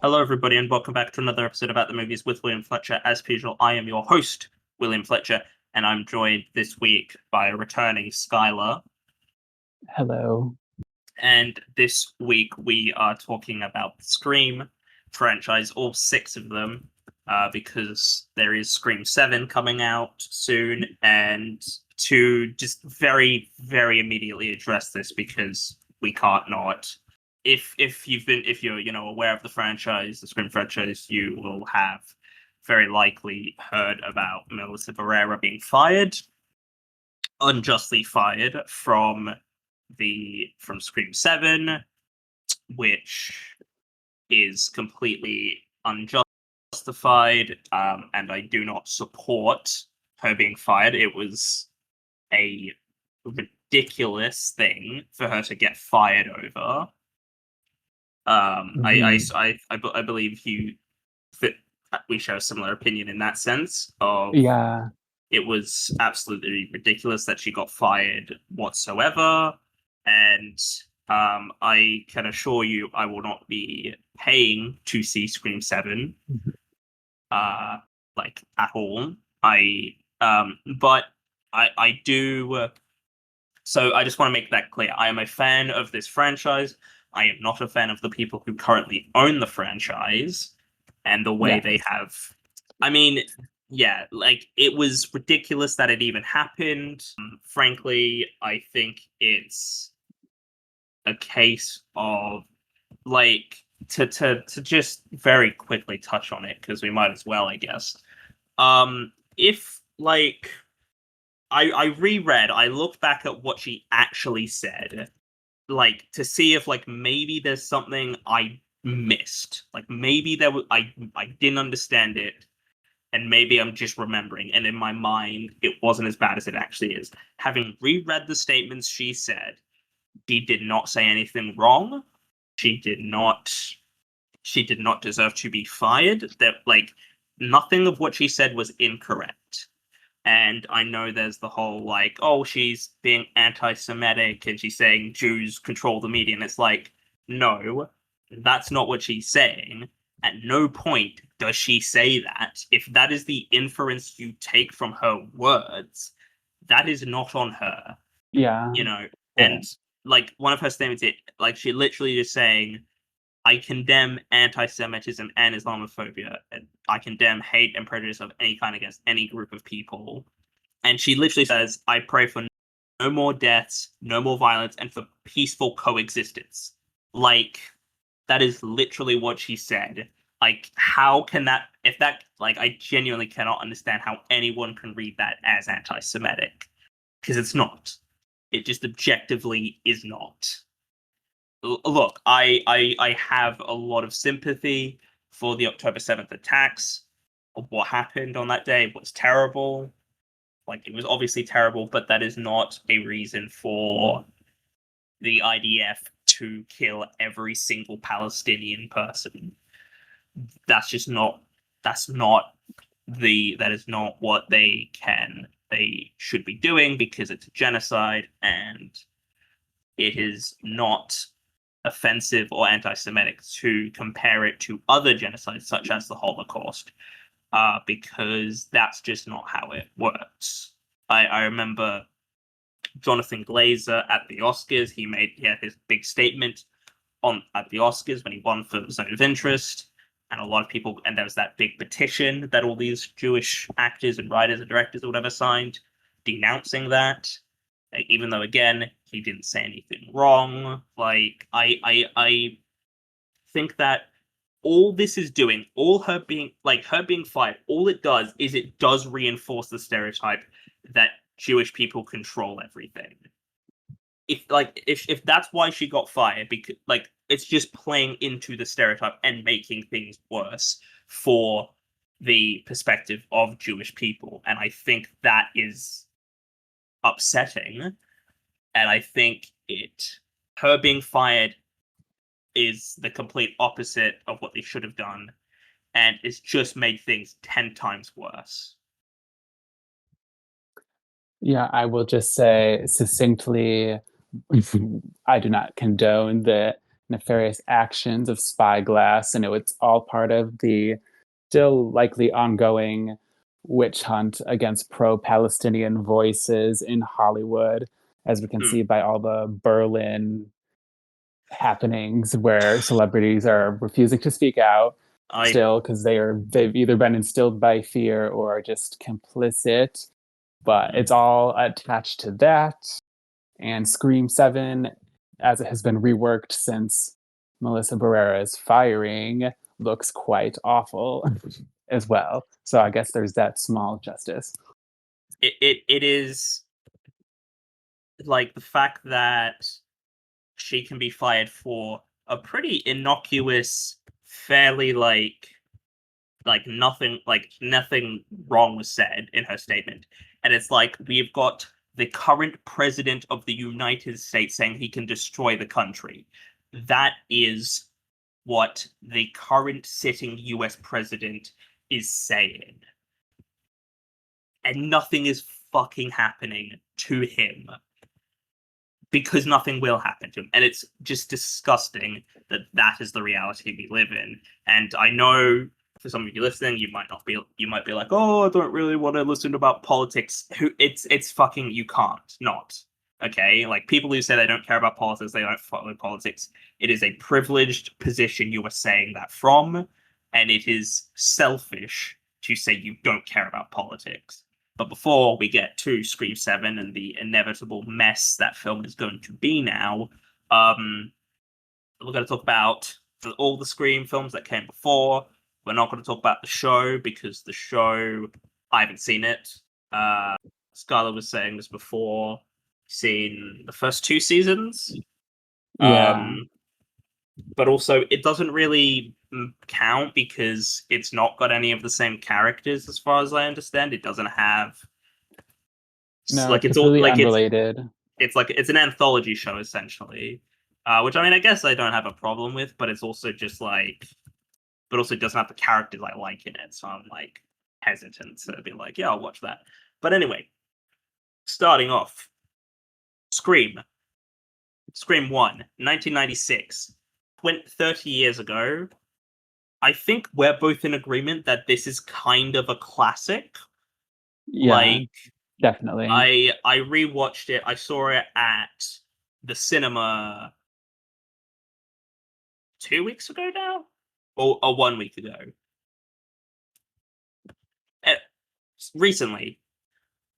Hello, everybody, and welcome back to another episode about the movies with William Fletcher. As per usual, I am your host, William Fletcher, and I'm joined this week by a returning Skylar. Hello. And this week we are talking about the Scream franchise, all six of them, because there is Scream 7 coming out soon. And to just very, very immediately address this, because we can't not. If you're aware of the franchise, the Scream franchise, you will have very likely heard about Melissa Barrera being unjustly fired from Scream 7, which is completely unjustified, and I do not support her being fired. It was a ridiculous thing for her to get fired over. I believe that we share a similar opinion in that sense. Yeah. It was absolutely ridiculous that she got fired whatsoever, and I can assure you I will not be paying to see Scream 7, like at all. But I do. So I just want to make that clear. I am a fan of this franchise. I am not a fan of the people who currently own the franchise and the way they have. I mean, yeah, like it was ridiculous that it even happened. Frankly, I think it's a case of like to just very quickly touch on it, because we might as well, I guess. If like I reread, I looked back at what she actually said, like to see if like maybe there's something I missed. Like maybe I didn't understand it, and maybe I'm just remembering, and in my mind it wasn't as bad as it actually is. Having reread the statements she said, she did not say anything wrong. She did not deserve to be fired. That like nothing of what she said was incorrect. And I know there's the whole like, oh, she's being anti-Semitic and she's saying Jews control the media. And it's like, no, that's not what she's saying. At no point does she say that. If that is the inference you take from her words, that is not on her. Yeah. And like one of her statements, she literally just saying, I condemn anti-Semitism and Islamophobia. And I condemn hate and prejudice of any kind against any group of people. And she literally says, I pray for no more deaths, no more violence, and for peaceful coexistence. Like, that is literally what she said. Like, how can that, if that, like, I genuinely cannot understand how anyone can read that as anti-Semitic. Because it's not. It just objectively is not. Look, I have a lot of sympathy for the October 7th attacks. What happened on that day was terrible. Like, it was obviously terrible, but that is not a reason for the IDF to kill every single Palestinian person. That is not what they should be doing, because it's a genocide, and it is not offensive or anti-Semitic to compare it to other genocides such as the Holocaust, because that's just not how it works. I remember Jonathan Glazer at the Oscars. He had his big statement at the Oscars when he won for Zone of Interest, and a lot of people, and there was that big petition that all these Jewish actors and writers and directors or whatever signed, denouncing that. Even though, again, he didn't say anything wrong. Like, I think that all this is doing, her being fired, all it does is it does reinforce the stereotype that Jewish people control everything. If that's why she got fired, because like it's just playing into the stereotype and making things worse for the perspective of Jewish people, and I think that is upsetting. And I think her being fired is the complete opposite of what they should have done, and it's just made things 10 times worse. Yeah, I will just say succinctly, I do not condone the nefarious actions of Spyglass, and it's all part of the still likely ongoing witch hunt against pro-Palestinian voices in Hollywood, as we can Mm. see by all the Berlin happenings where celebrities are refusing to speak out I still because they've either been instilled by fear or are just complicit. But mm, it's all attached to that. And Scream 7, as it has been reworked since Melissa Barrera's firing, looks quite awful as well. So I guess there's that small justice. it is like the fact that she can be fired for a pretty innocuous, fairly nothing wrong was said in her statement. And it's like we've got the current president of the United States saying he can destroy the country. That is what the current sitting US president is saying. And nothing is fucking happening to him because nothing will happen to him. And it's just disgusting that that is the reality we live in. And I know for some of you listening, you might be like, oh, I don't really want to listen about politics. It's fucking, you can't not. Okay, like people who say they don't care about politics, they don't follow politics. It is a privileged position you are saying that from, and it is selfish to say you don't care about politics. But before we get to Scream 7 and the inevitable mess that film is going to be now, we're going to talk about all the Scream films that came before. We're not going to talk about the show because the show, I haven't seen it. Skylar was saying this before, seen the first 2 seasons. Yeah. But also, it doesn't really count because it's not got any of the same characters, as far as I understand. It doesn't have No, like it's it's all completely like unrelated. it's an anthology show essentially, which I mean I guess I don't have a problem with, but it's also just like, but also it doesn't have the characters I like in it, so I'm like hesitant to be like, yeah, I'll watch that. But anyway, starting off, Scream, Scream 1, 1996, 30 years ago. I think we're both in agreement that this is kind of a classic. Yeah, Like definitely. I rewatched it. I saw it at the cinema 2 weeks ago now, or 1 week ago. Eh, Recently,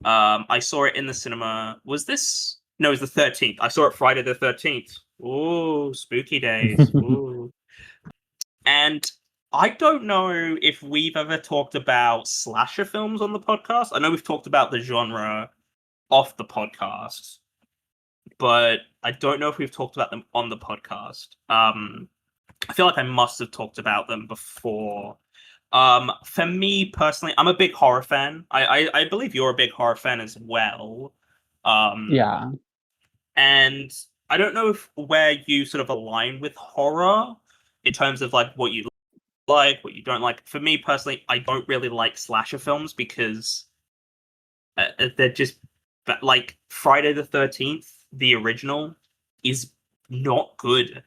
I saw it in the cinema. Was this? No, it was the 13th. I saw it Friday the 13th. Ooh, spooky days. Ooh. And I don't know if we've ever talked about slasher films on the podcast. I know we've talked about the genre off the podcast, but I don't know if we've talked about them on the podcast. I feel like I must have talked about them before. For me personally, I'm a big horror fan. I believe you're a big horror fan as well. Um, Yeah. and I don't know if where you sort of align with horror in terms of like what you like, what you don't like. For me personally, I don't really like slasher films because they're just like Friday the 13th, the original, is not good.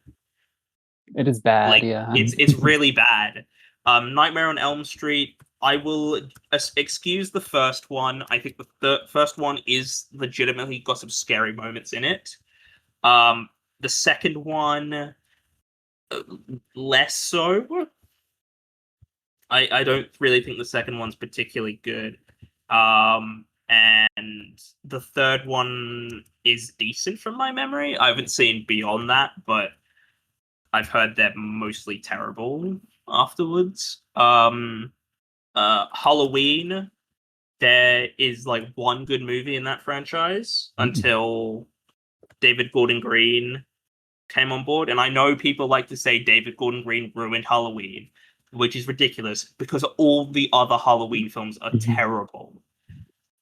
It is bad, Like yeah. it's really bad. Nightmare on Elm Street. I will excuse the first one. I think the first one is legitimately got some scary moments in it. The second one, less so. I don't really think the second one's particularly good. And the third one is decent from my memory. I haven't seen beyond that, but I've heard they're mostly terrible afterwards. Halloween, there is like one good movie in that franchise until David Gordon Green came on board. And I know people like to say David Gordon Green ruined Halloween, which is ridiculous because all the other Halloween films are terrible.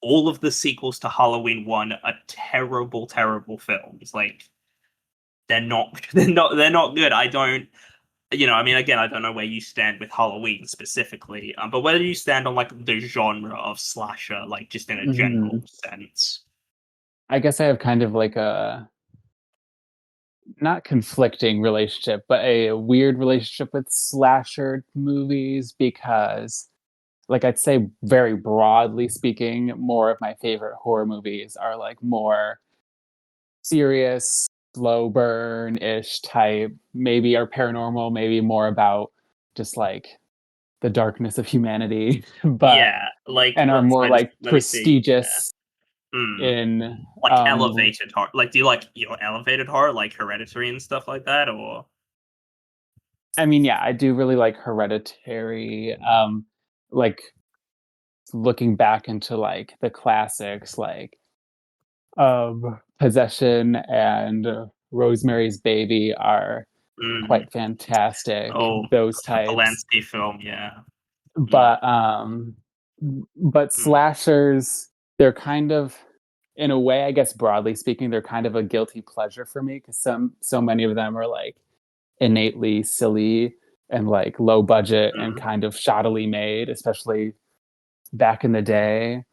All of the sequels to Halloween 1 are terrible, terrible films. Like they're not good. I don't, I mean, again, I don't know where you stand with Halloween specifically, but whether you stand on like the genre of slasher, like just in a general Mhm. sense. I guess I have kind of like a not conflicting relationship, but a weird relationship with slasher movies because, like, I'd say very broadly speaking, more of my favorite horror movies are like more serious, slow burn ish type, maybe are paranormal, maybe more about just like the darkness of humanity, but Yeah, like and are more like let me see. Yeah. prestigious Hmm. in Like elevated horror. Like, do you like elevated horror, like Hereditary and stuff like that, or? I mean, yeah, I do really like Hereditary. Like looking back into like the classics, like Possession and Rosemary's Baby are Mm. quite fantastic. Oh, Those a types, Polanski film. Yeah. Mm. but Mm. slashers, they're kind of, in a way, I guess broadly speaking, they're kind of a guilty pleasure for me because so many of them are like innately silly and like low budget and Mm. kind of shoddily made, especially back in the day.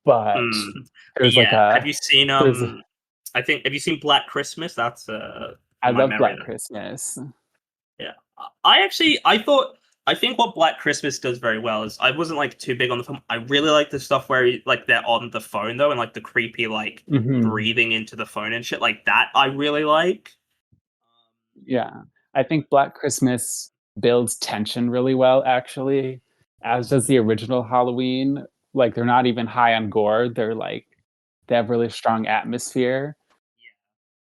But Mm. there's like Yeah. Have a you seen there's I think, have you seen Black Christmas? That's I from my love memory. Black Christmas. Yeah. I actually I thought I think what Black Christmas does very well is I wasn't like too big on the film. I really like the stuff where like they're on the phone though, and like the creepy like Hmm. breathing into the phone and shit like that. I really like. Yeah, I think Black Christmas builds tension really well, actually, as does the original Halloween. Like they're not even high on gore; they're like they have really strong atmosphere.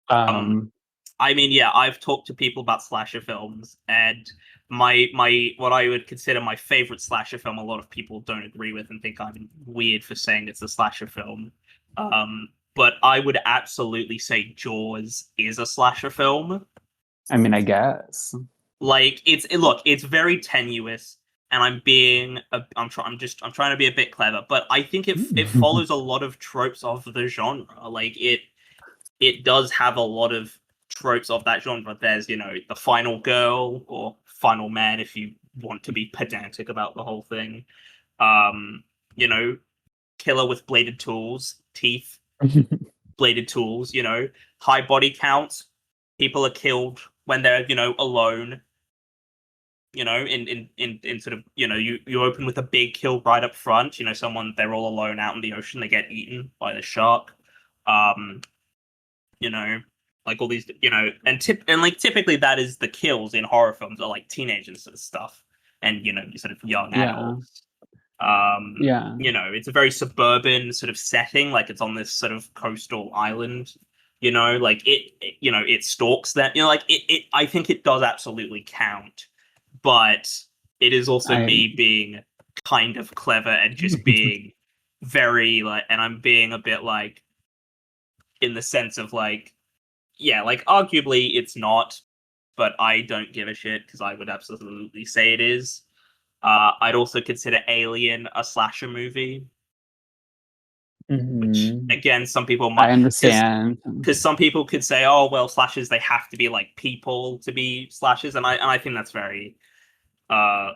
Um, Um, I mean, yeah, I've talked to people about slasher films, and my what I would consider my favorite slasher film, a lot of people don't agree with and think I'm weird for saying it's a slasher film. But I would absolutely say Jaws is a slasher film. I mean, I guess. Like look, it's very tenuous, and I'm trying to be a bit clever, but I think it follows a lot of tropes of the genre. Like it does have a lot of tropes of that genre. There's, the final girl or final man, if you want to be pedantic about the whole thing. Um, you know, killer with bladed tools, teeth, bladed tools, high body counts. People are killed when they're, alone. In sort of, you open with a big kill right up front. Someone, they're all alone out in the ocean. They get eaten by the shark. Um, you know, like all these, and like typically that is the kills in horror films are like teenagers and stuff, and sort of young Yeah, adults. yeah. It's a very suburban sort of setting, like it's on this sort of coastal island. Like it stalks them. Like I think it does absolutely count, but it is also I me being kind of clever and just being very like, and I'm being a bit like in the sense of like, yeah, like arguably it's not, but I don't give a shit because I would absolutely say it is. I'd also consider Alien a slasher movie, which Mhm. again, some people might, I understand. because some people could say, oh well, slashers they have to be like people to be slashers, and I think that's very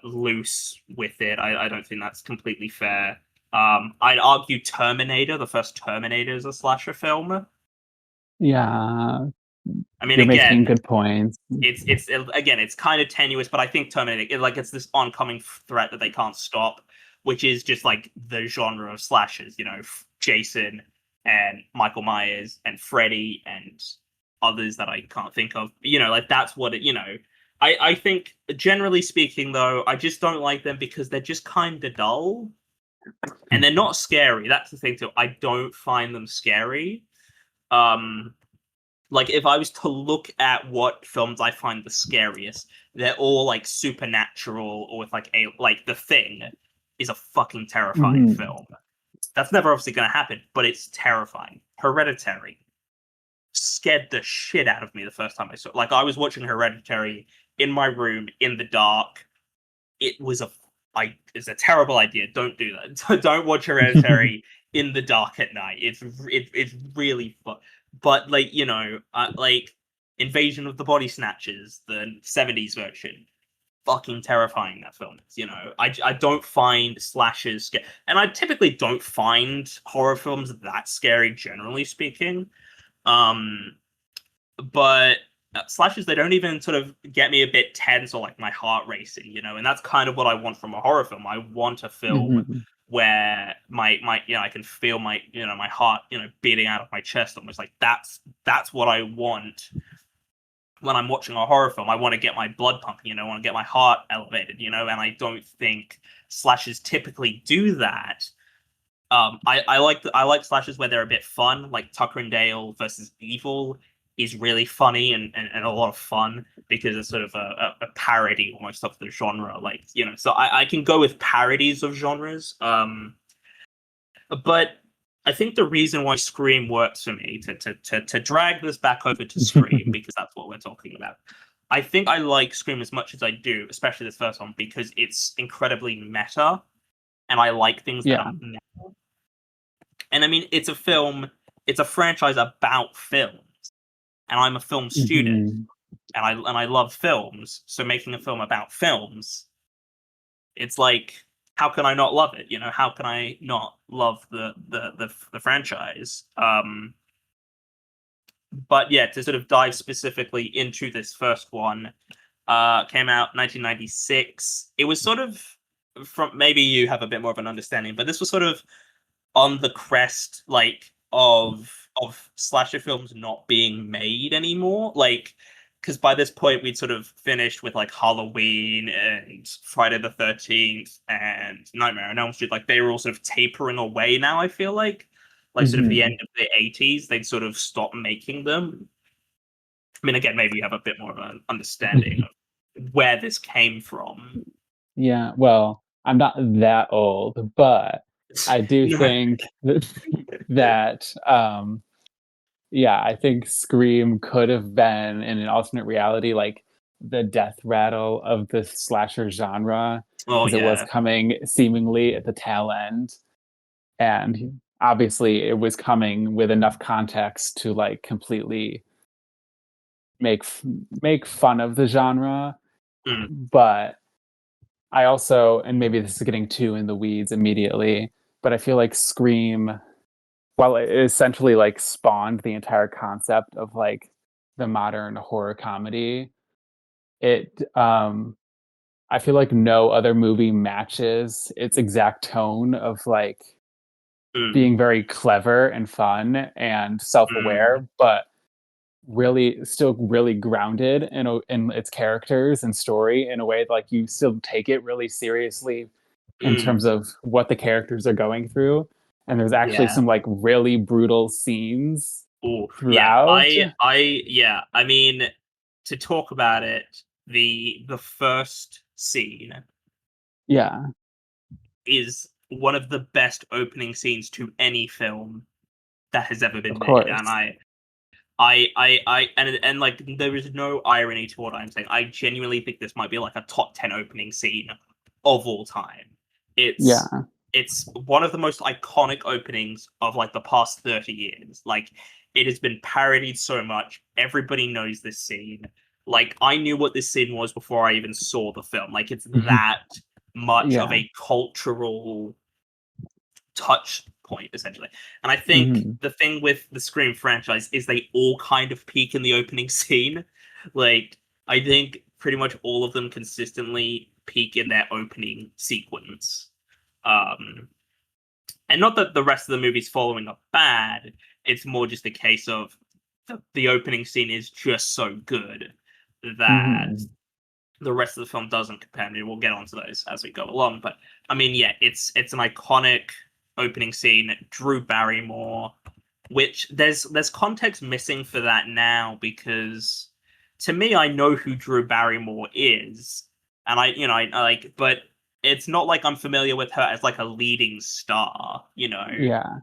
loose with it. I don't think that's completely fair. I'd argue Terminator, the first Terminator, is a slasher film. Yeah, I mean, you're making again, good points. it's again it's kind of tenuous, but I think Terminator like it's this oncoming threat that they can't stop, which is just like the genre of slashers. Jason and Michael Myers and Freddy and others that I can't think of. Like that's what it. I think generally speaking though, I just don't like them because they're just kind of dull and they're not scary. That's the thing too. I don't find them scary. Um, like if I was to look at what films I find the scariest, they're all like supernatural or with like a like The Thing is a fucking terrifying Mhm. film. That's never obviously going to happen, but it's terrifying. Hereditary scared the shit out of me the first time I saw it. Like I was watching Hereditary in my room in the dark. It was it's a terrible idea. Don't do that. Don't watch Hereditary in the dark at night. It's really fun. But like like Invasion of the Body Snatchers, the '70s version, fucking terrifying. That film is. I don't find slashers and I typically don't find horror films that scary. Generally speaking, um, but slashes, they don't even sort of get me a bit tense or like my heart racing, and that's kind of what I want from a horror film. I want a film Mhm. where my I can feel my my heart beating out of my chest almost. Like that's what I want when I'm watching a horror film. I want to get my blood pumping, I want to get my heart elevated, and I don't think slashes typically do that. I like slashes where they're a bit fun, like Tucker and Dale versus Evil is really funny and a lot of fun because it's sort of a parody almost of the genre. Like, so I can go with parodies of genres. But I think the reason why Scream works for me, to drag this back over to Scream, because that's what we're talking about. I think I like Scream as much as I do, especially this first one, because it's incredibly meta, and I like things that Yeah. are meta. And I mean, it's a franchise about film, and I'm a film student, Mhm. and I love films. So making a film about films, it's like, how can I not love it? How can I not love the franchise? But yeah, to sort of dive specifically into this first one, came out 1996. It was sort of, from, maybe you have a bit more of an understanding, but this was sort of on the crest, like, of slasher films not being made anymore. Like, because by this point we'd sort of finished with like Halloween and Friday the 13th and Nightmare on Elm Street. Like, they were all sort of tapering away now, I feel like sort of the end Mhm. of the 80s, they'd sort of stopped making them. I mean, again, maybe you have a bit more of an understanding of where this came from. Yeah, well, I'm not that old, but I do No. think that, yeah, I think Scream could have been in an alternate reality, like the death rattle of the slasher genre, Oh because it was yeah. coming seemingly at the tail end. And obviously, it was coming with enough context to like completely make make fun of the genre. Mm, But I also, and maybe this is getting too in the weeds immediately, but I feel like Scream, while it essentially like spawned the entire concept of like the modern horror comedy, it I feel like no other movie matches its exact tone of like mm, being very clever and fun and mm, self-aware, but really still really grounded in its characters and story in a way that, like, you still take it really seriously in terms mm. of what the characters are going through. And there's actually Yeah. some like really brutal scenes Oh, yeah. throughout. Yeah. I mean, to talk about it, the first scene Yeah, is one of the best opening scenes to any film that has ever been of made, and course. and like, there is no irony to what I'm saying. I genuinely think this might be like a top 10 opening scene of all time. It's Yeah. it's one of the most iconic openings of like the past 30 years. Like, it has been parodied so much. Everybody knows this scene. Like, I knew what this scene was before I even saw the film. Like, it's that much of Yeah. a cultural touch point, essentially. And I think Mhm. the thing with the Scream franchise is they all kind of peak in the opening scene. Like, I think pretty much all of them consistently peak in their opening sequence. Um, and not that the rest of the movies following are bad, it's more just a case of the opening scene is just so good that Mhm. the rest of the film doesn't compare. I mean, we'll get onto those as we go along, but I mean, yeah, it's an iconic opening scene. Drew Barrymore, which there's context missing for that now, because to me, I know who Drew Barrymore is, and I like, but it's not like I'm familiar with her as like a leading star. Yeah.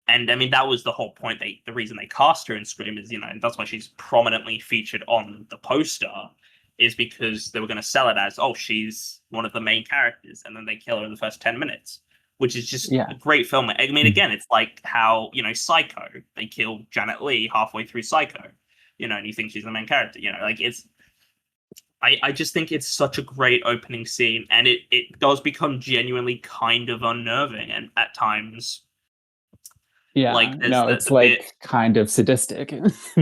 And I mean, that was the whole point. The reason they cast her in Scream is, and that's why she's prominently featured on the poster, is because they were going to sell it as, oh, she's one of the main characters, and then they kill her in the first 10 minutes, which is just Yeah. a great film. I mean, again, it's like how Psycho, they kill Janet Leigh halfway through Psycho, and you think she's the main character, like it's. I just think it's such a great opening scene, and it does become genuinely kind of unnerving, and at times Yeah, Like there's no, it's the bit, like kind of sadistic.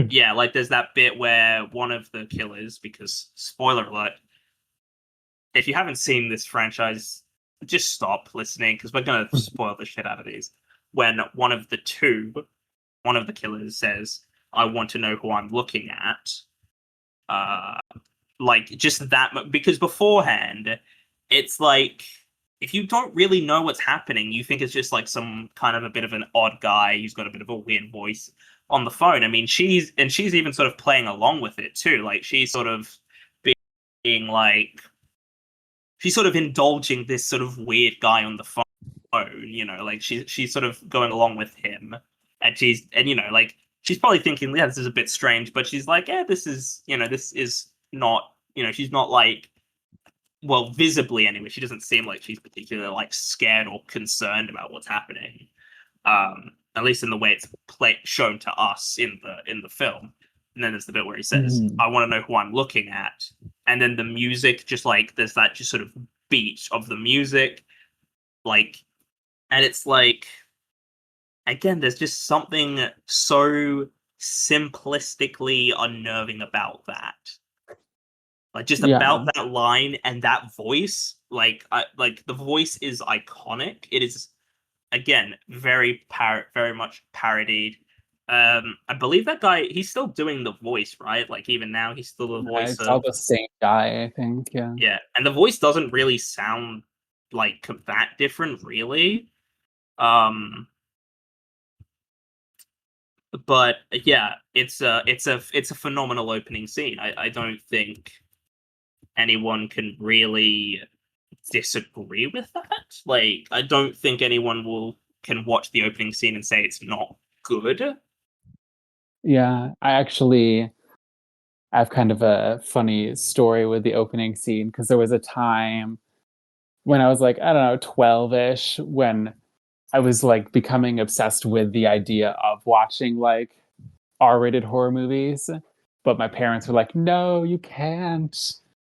yeah, like there's that bit where one of the killers, because spoiler alert, if you haven't seen this franchise, just stop listening because we're gonna spoil the shit out of these. When one of the killers says, "I want to know who I'm looking at." Uh, like just that because beforehand, it's like if you don't really know what's happening, you think it's just like some kind of a bit of an odd guy who's got a bit of a weird voice on the phone. I mean, she's even sort of playing along with it too. Like she's sort of being like she's sort of indulging this sort of weird guy on the phone, like she's sort of going along with him, and like she's probably thinking, yeah, this is a bit strange, but she's like, yeah, this is not, she's not like, well, visibly anyway, she doesn't seem like she's particularly like scared or concerned about what's happening. At least in the way it's shown to us in the film. And then there's the bit where he says, Mhm. "I want to know who I'm looking at," and then the music just like there's that just sort of beat of the music, like, and it's like again, there's just something so simplistically unnerving about that. Like just Yeah, about that line and that voice, like the voice is iconic. It is again very much parodied. I believe that guy he's still doing the voice, right? Like even now he's still the yeah, voice it's all of the same guy, I think. Yeah, yeah, and the voice doesn't really sound like that different really. Um but yeah, it's a phenomenal opening scene. I don't think anyone can really disagree with that. Like I don't think anyone will can watch the opening scene and say it's not good. yeah. I have kind of a funny story with the opening scene because there was a time when I was like, I don't know, 12-ish, when I was like becoming obsessed with the idea of watching like R-rated horror movies, but my parents were like, "No, you can't."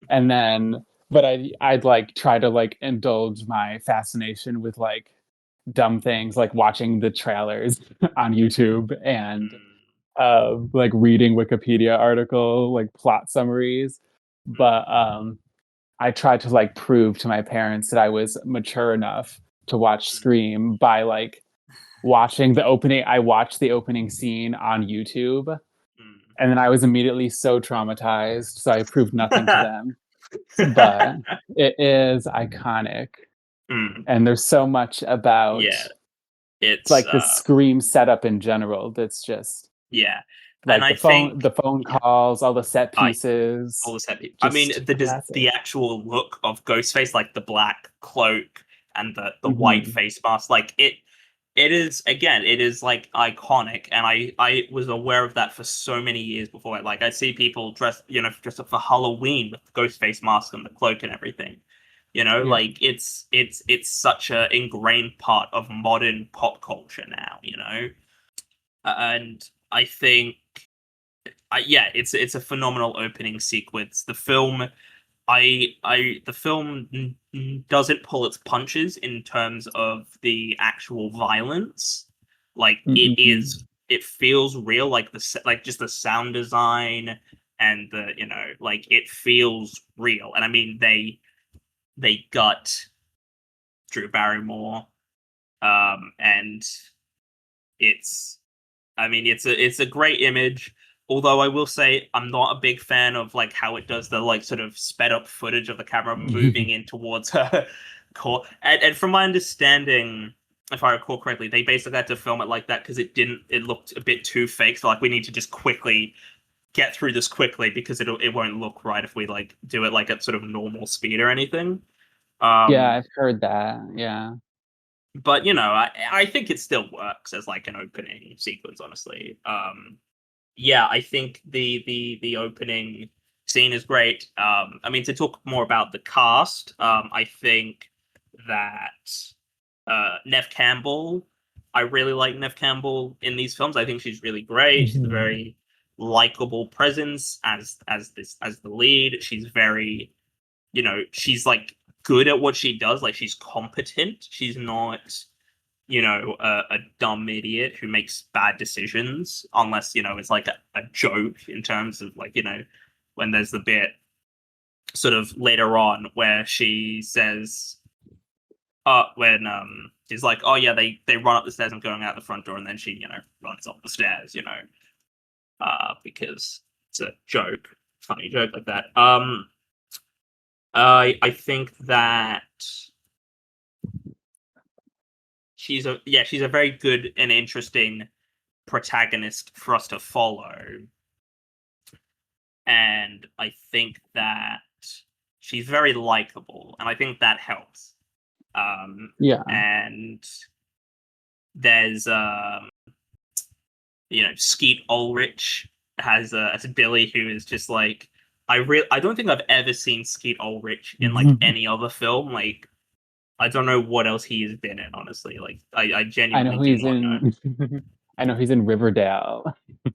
And then, but I'd like try to like indulge my fascination with like dumb things, like watching the trailers on YouTube and Mm, like reading Wikipedia article like plot summaries. mm, But I tried to like prove to my parents that I was mature enough to watch mm, Scream by like watching the opening. I watched the opening scene on YouTube, and then I was immediately so traumatized. So I proved nothing to mm. them. But it is iconic, Mm, and there's so much about yeah, it's like the Scream setup in general that's just yeah, and like I think the phone yeah, calls, all the set I all pieces, the set. I mean, just the classic. actual look of Ghostface, like the black cloak and the white Mhm. face mask, like it is again, it is like iconic, and I was aware of that for so many years before. Like I see people dressed up for Halloween with the ghost face mask and the cloak and everything. Yeah. Like it's such a ingrained part of modern pop culture now. And I think yeah, it's a phenomenal opening sequence. The film doesn't pull its punches in terms of the actual violence. Like Mm-mm. it feels real. Like like just the sound design and the like it feels real. And I mean they got Drew Barrymore, and it's I mean, it's a great image. Although I will say I'm not a big fan of like how it does the like sort of sped up footage of the camera moving in towards her core. And from my understanding, if I recall correctly, they basically had to film it like that because it looked a bit too fake. So like we need to just quickly get through this quickly because it won't look right if we like do it like at sort of normal speed or anything. Yeah, Um, I've heard that. Yeah. but I think it still works as like an opening sequence, honestly. Yeah, I think the opening scene is great. I mean, to talk more about the cast, I think that Nev Campbell, I really like Nev Campbell in these films. I think she's really great. She's a Mhm. very likable presence as the lead. She's very, she's like good at what she does. Like she's competent. She's not. a dumb idiot who makes bad decisions, unless it's like a joke in terms of like when there's the bit sort of later on where she says when she's like, oh yeah, they run up the stairs and going out the front door, and then she runs up the stairs, because it's a joke, funny joke like that. I think that she's a very good and interesting protagonist for us to follow, and I think that she's very likable, and I think that helps. Yeah. And there's Skeet Ulrich as Billy, who is just like I don't think I've ever seen Skeet Ulrich in like any other film. Like I don't know what else he has been in, honestly. Like I I genuinely know do he's not know. in. I know he's in Riverdale, the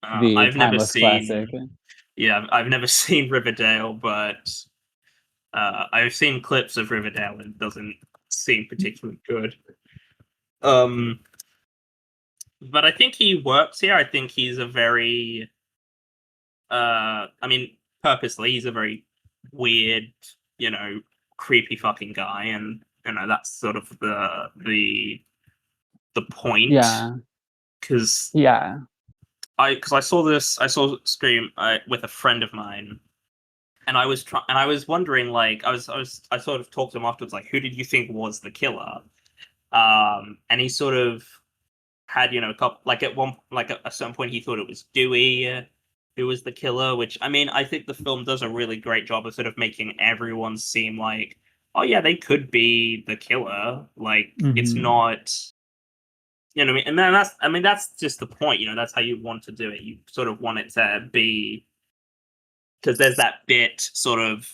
I've never timeless classic. seen Yeah, I've never seen Riverdale, but I've seen clips of Riverdale and it doesn't seem particularly good. Um, but I think he works here. I think he's a very, I mean, purposely, he's a very weird, creepy fucking guy, and that's sort of the point. Yeah, Because yeah. I saw Scream with a friend of mine, and I was wondering, like, I sort of talked to him afterwards, like, who did you think was the killer? And he sort of had a couple, like at one like at a certain point he thought it was Dewey who was the killer, which I mean I think the film does a really great job of sort of making everyone seem like, oh yeah, they could be the killer, like it's Mhm. not, what I mean. And then that's just the point, that's how you want to do it. You sort of want it to be, because there's that bit sort of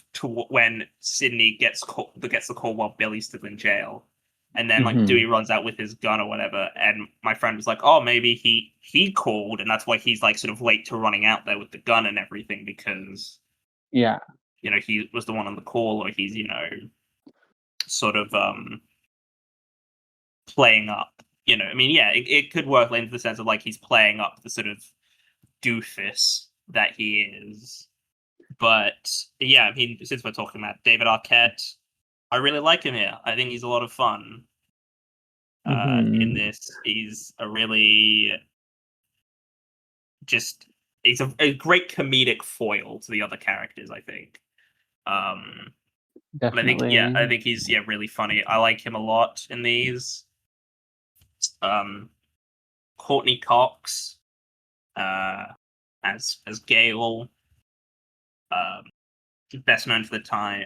when Sydney gets the call while Billy's still in jail, and then like Mhm. Dewey runs out with his gun or whatever, and my friend was like, "Oh, maybe he called, and that's why he's like sort of late to running out there with the gun and everything, because Yeah. he was the one on the call, or he's sort of playing up." I mean, yeah, it could work into the sense of like he's playing up the sort of doofus that he is. But yeah, I mean, since we're talking about David Arquette, I really like him here. I think he's a lot of fun in Mhm. this. He's a really just he's a great comedic foil to the other characters, I think. Um, but Definitely. I think he's really funny. I like him a lot in these. Um, Courtney Cox uh, as Gale, um, best known for the time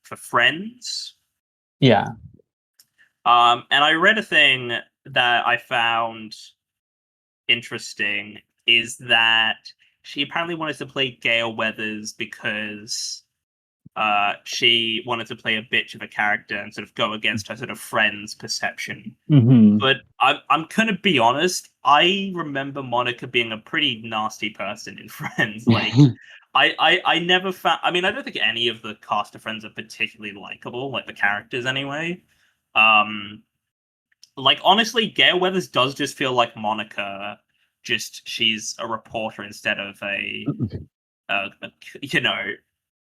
for Friends. Yeah. And I read a thing that I found interesting, is that she apparently wanted to play Gale Weathers because she wanted to play a bitch of a character and sort of go against her sort of friend's perception. Mhm. But I'm gonna be honest, I remember Monica being a pretty nasty person in Friends. Like I never found, I mean, I don't think any of the cast of Friends are particularly likable, like the characters anyway. Um like honestly, Gale Weathers does just feel like Monica. Just she's a reporter instead of a you know.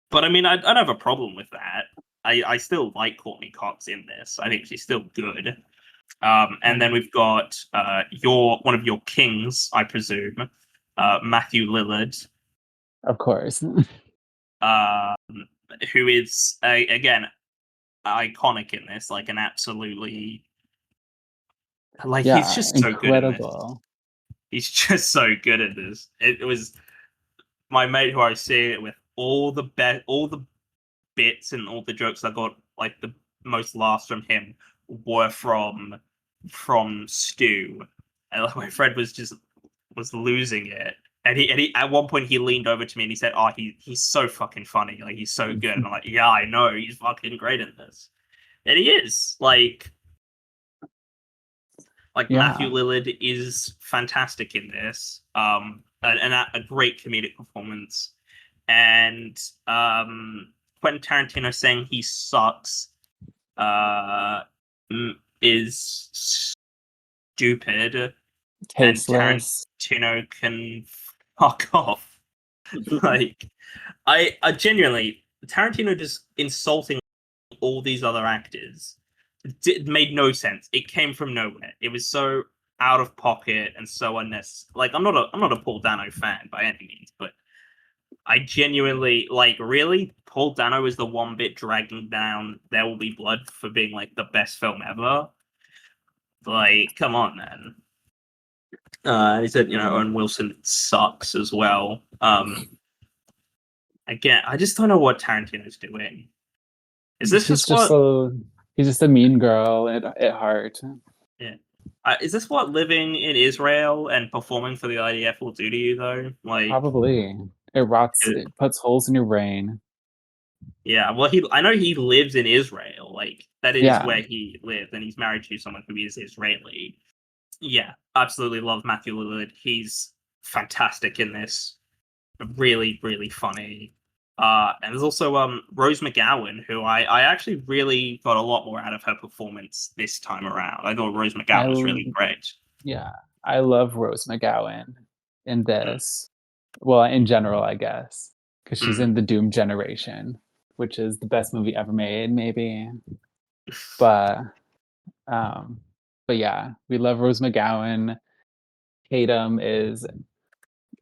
But I mean, I don't have a problem with that. I still like Courtney Cox in this. I think she's still good. And then we've got your one of your kings, I presume, Matthew Lillard, Of course. um, who is again iconic in this, like an absolutely, like he's Yeah, just so good in this. incredible. He's just so good at this. It was my mate who I was seeing it with. All the bits and all the jokes I got, like the most laughs from him, were from Stu, and like, my friend was losing it. And he at one point he leaned over to me and he said, "Oh, he's so fucking funny. Like he's so good." And I'm like, "Yeah, I know. He's fucking great in this." And he is like Matthew Yeah. Lillard is fantastic in this. And a great comedic performance. And Quentin Tarantino saying he sucks. Uh, tasteless. stupid, and Tarantino can fuck off. Like, I genuinely, Tarantino just insulting all these other actors made no sense. It came from nowhere. It was so out of pocket and so unnecessary. Like, I'm not a Paul Dano fan by any means, but I genuinely, like, really, Paul Dano is the one bit dragging down There Will Be Blood for being like the best film ever. Like, come on, man. He said, Owen Wilson sucks as well. Again, I just don't know what Tarantino's doing. Is this He's just what? He's just a mean girl at heart. Yeah. Is this what living in Israel and performing for the IDF will do to you, though? Like, Probably. It puts holes in your brain. yeah. Well, I know he lives in Israel. Like, that is Yeah. where he lives, and he's married to someone who is Israeli. Yeah, absolutely love Matthew Lillard. He's fantastic in this. Really, really funny. And there's also Rose McGowan, who I actually really got a lot more out of her performance this time around. I thought Rose McGowan was really great. Yeah, I love Rose McGowan in this. Well, in general, I guess, because she's in the Doom Generation, which is the best movie ever made, maybe. But yeah, we love Rose McGowan. Tatum is,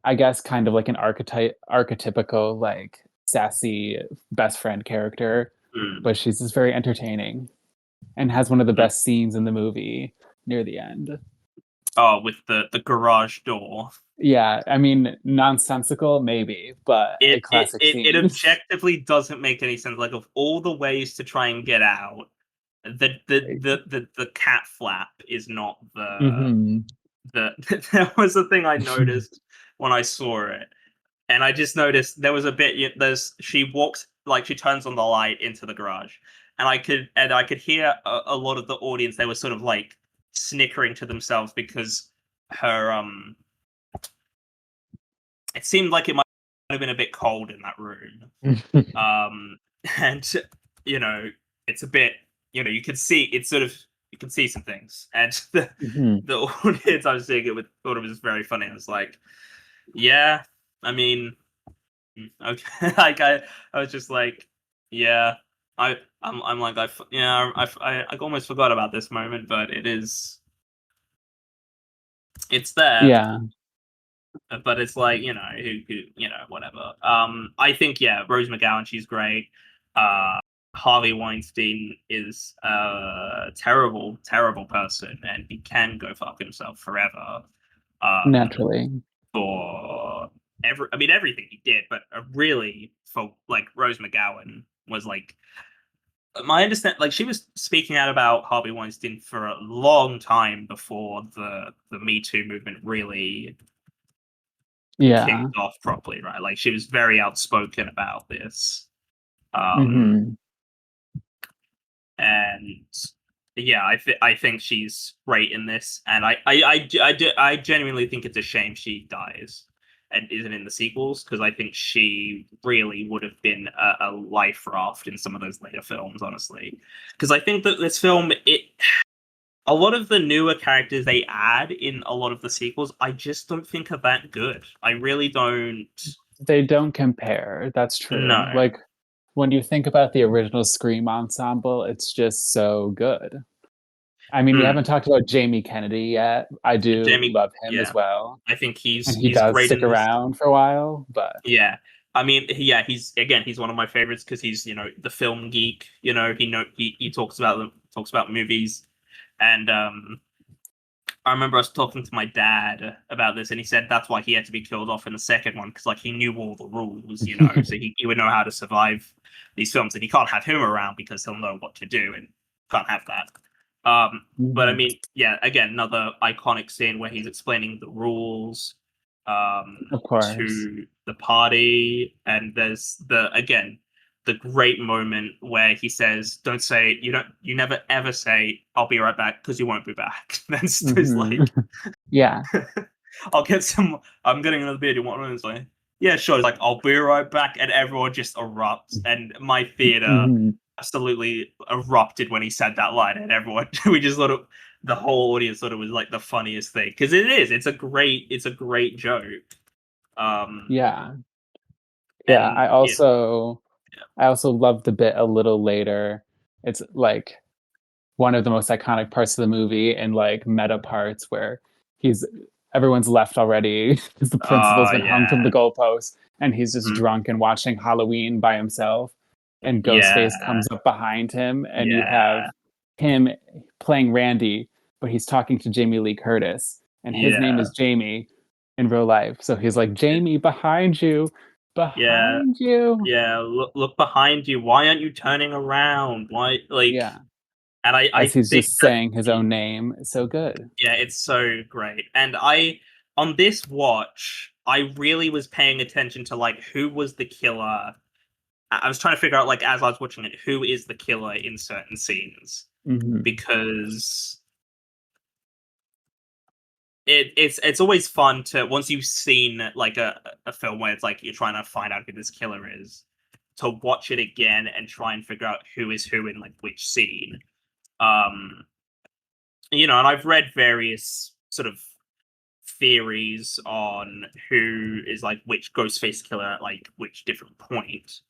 I guess, kind of like an archetypical, like, sassy best friend character, but she's just very entertaining and has one of the best scenes in the movie near the end. Oh, with the garage door. Yeah, I mean, nonsensical, maybe, but a classic scene. It objectively doesn't make any sense. Like, of all the ways to try and get out, the cat flap is not the there was a thing I noticed when I saw it, and I just noticed there was a bit. She walks, like, she turns on the light into the garage, and I could hear a lot of the audience. They were sort of like snickering to themselves because her it seemed like it might have been a bit cold in that room. And it's a bit, you can see it's sort of, you can see some things, and the audience I was seeing it with thought it was very funny. I was like, yeah, I mean, okay. Like, I was just like, yeah, I'm like, I almost forgot about this moment, but it's there. Yeah. But it's like, who whatever. I think, yeah, Rose McGowan, she's great. Harvey Weinstein is a terrible, terrible person, and he can go fuck himself forever. Naturally. For everything he did, but really, for like, Rose McGowan was like, my understand, like, she was speaking out about Harvey Weinstein for a long time before the Me Too movement really kicked off properly, right? Like, she was very outspoken about this. And yeah, I think she's great in this, and I genuinely think it's a shame she dies and isn't in the sequels, because I think she really would have been a life raft in some of those later films, honestly. Because I think that this film, a lot of the newer characters they add in a lot of the sequels, I just don't think are that good. I really don't. They don't compare. That's true. No. Like, when you think about the original Scream ensemble, it's just so good. I mean, we haven't talked about Jamie Kennedy yet. I do love him as well. I think he does great stick around for a while, but yeah. I mean, yeah, he's one of my favorites because he's, the film geek. He talks about movies, and I remember us talking to my dad about this, and he said that's why he had to be killed off in the second one, because, like, he knew all the rules, so he would know how to survive these films, and he can't have him around because he'll know what to do, and can't have that. But I mean, yeah, again, another iconic scene where he's explaining the rules of course, to the party, and there's the great moment where he says, you never ever say, I'll be right back, because you won't be back. Then Stu's like, yeah, I'm getting another beer. Do you want one? It's like, yeah, sure. It's like, I'll be right back. And everyone just erupts. And my theater absolutely erupted when he said that line, and everyone we just thought the whole audience thought it was like the funniest thing because it is. It's a great joke. Um, Yeah. Yeah, and I yeah, also I also love the bit a little later. It's like one of the most iconic parts of the movie and like meta parts where he's everyone's left already because the principal's been hung from yeah, the goalpost and he's just mm, drunk and watching Halloween by himself. And yeah, Ghostface comes up behind him, and you have yeah, him playing Randy, but he's talking to Jamie Lee Curtis, and his name yeah, is Jamie in real life. So he's like, Jamie, behind you, yeah, behind you. yeah. Look behind you. Why aren't you turning around? Why, like? Yeah, And I as he's think just that saying his own name. It's so good. yeah, it's so great. And on this watch, I really was paying attention to like who was the killer. I was trying to figure out like as I was watching it, who is the killer in certain scenes Hmm. because it's always fun to once you've seen like a film where it's like you're trying to find out who this killer is to watch it again and try and figure out who is who in like which scene. Um, and I've read various sort of theories on who is like which Ghostface killer at like which different point.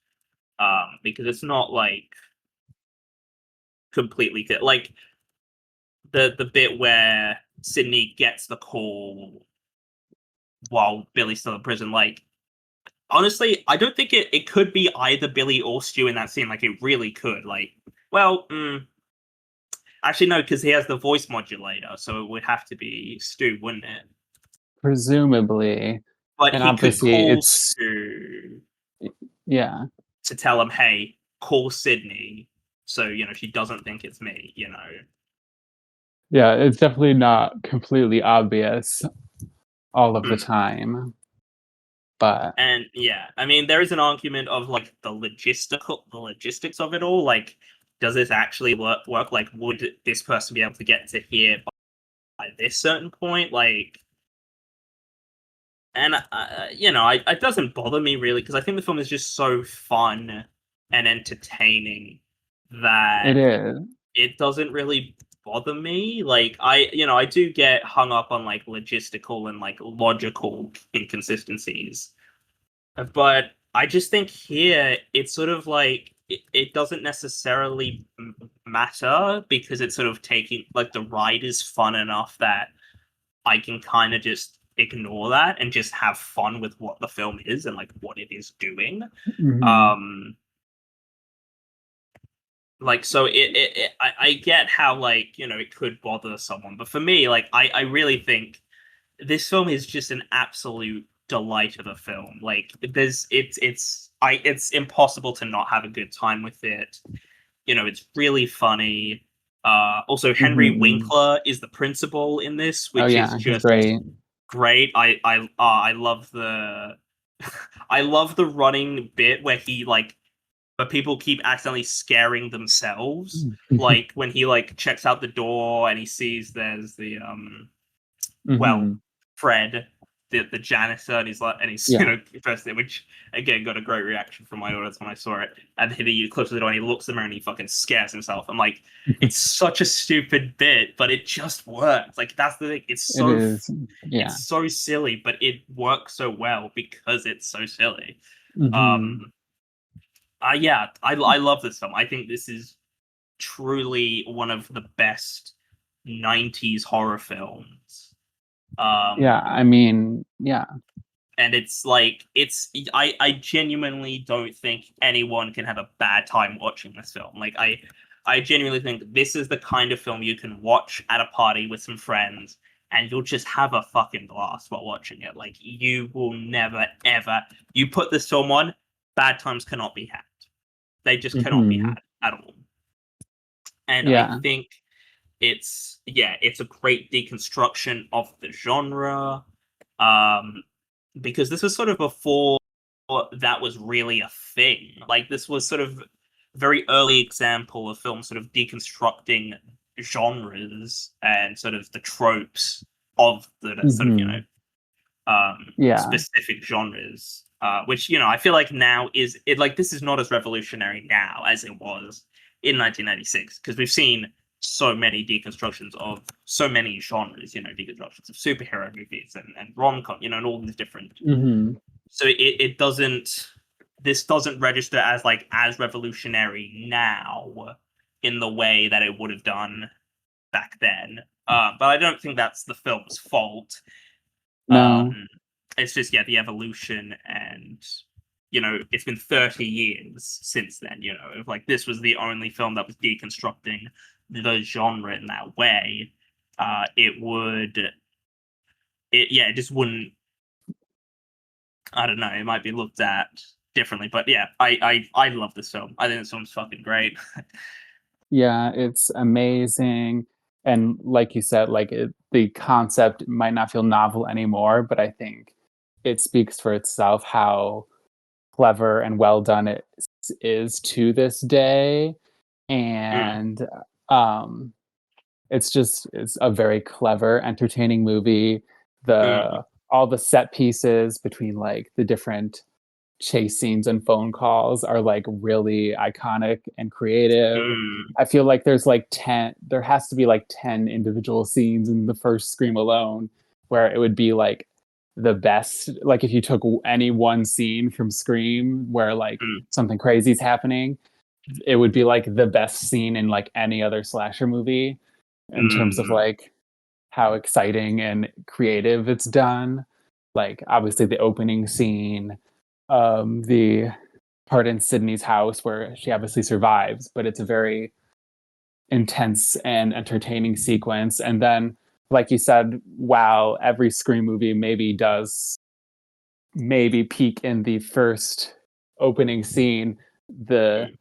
Because it's not like completely clear. Like the bit where Sydney gets the call while Billy's still in prison. Like honestly, I don't think it could be either Billy or Stu in that scene. Like it really could. Like, well, actually no, because he has the voice modulator, so it would have to be Stu, wouldn't it? Presumably. But And he could obviously call it's Stu yeah. to tell him, "Hey, call Sydney," so she doesn't think it's me. Yeah, it's definitely not completely obvious all of the Mm. time. But And yeah, I mean, there is an argument of like the logistics of it all. Like, does this actually work? Like, would this person be able to get to here by this certain point? Like, and it doesn't bother me really because I think the film is just so fun and entertaining that it is. it doesn't really bother me. Like I do get hung up on like logistical and like logical inconsistencies, but I just think here it's sort of like it doesn't necessarily matter because it's sort of taking like the ride is fun enough that I can kind of just ignore that and just have fun with what the film is and like what it is doing. Mhm. Um, like so I get how like it could bother someone, but for me like I really think this film is just an absolute delight of a film. Like it's impossible to not have a good time with it. It's really funny. Also Henry Mhm. Winkler is the principal in this, Oh which is yeah, he's just great. great. I love the I love the running bit where he like but people keep accidentally scaring themselves. Like when he like checks out the door and he sees there's the well, Mhm. Fred, the janitor, and he's like and he's Yeah. first thing, which again got a great reaction from my audience when I saw it. And then he closes the door and he looks at the mirror and he fucking scares himself. I'm like, it's such a stupid bit, but it just works. Like that's the thing. It is. It's Yeah. so silly, but it works so well because it's so silly. Mhm. Um yeah, I love this film. I think this is truly one of the best 90s horror films. Yeah, Um I mean, yeah. and it's like I genuinely don't think anyone can have a bad time watching this film. Like I genuinely think this is the kind of film you can watch at a party with some friends and you'll just have a fucking blast while watching it. Like you will never ever you put this film on, bad times cannot be had. They just cannot be Mhm. had at all. And I Yeah. think it's a great deconstruction of the genre. Um, because this was sort of before that was really a thing. Like this was sort of very early example of film sort of deconstructing genres and sort of the tropes of the sort of Mhm. Yeah. specific genres. which I feel like now is it like this is not as revolutionary now as it was in 1996 because we've seen so many deconstructions of so many genres, deconstructions of superhero movies and rom-com, and all these different. Mm-hmm. So it doesn't. This doesn't register as like as revolutionary now in the way that it would have done back then. But I don't think that's the film's fault. No. It's just the evolution, and it's been 30 years since then. If like this was the only film that was deconstructing the genre in that way, it just wouldn't. I don't know. It might be looked at differently, but yeah, I love this film. I think this film's fucking great. Yeah, it's amazing. And like you said, the concept might not feel novel anymore, but I think it speaks for itself how clever and well done it is to this day. Mm, And um, it's a very clever, entertaining movie. mm, All the set pieces between like the different chase scenes and phone calls are like really iconic and creative. mm, I feel like there has to be like 10 individual scenes in the first Scream alone where it would be like the best. Like if you took any one scene from Scream where like mm, something crazy is happening, it would be like the best scene in like any other slasher movie in terms of mm, like how exciting and creative it's done. Like obviously the opening scene, the part in Sydney's house where she obviously survives, but it's a very intense and entertaining sequence. And then, like you said, while every Scream movie maybe peak in the first opening scene, the mm,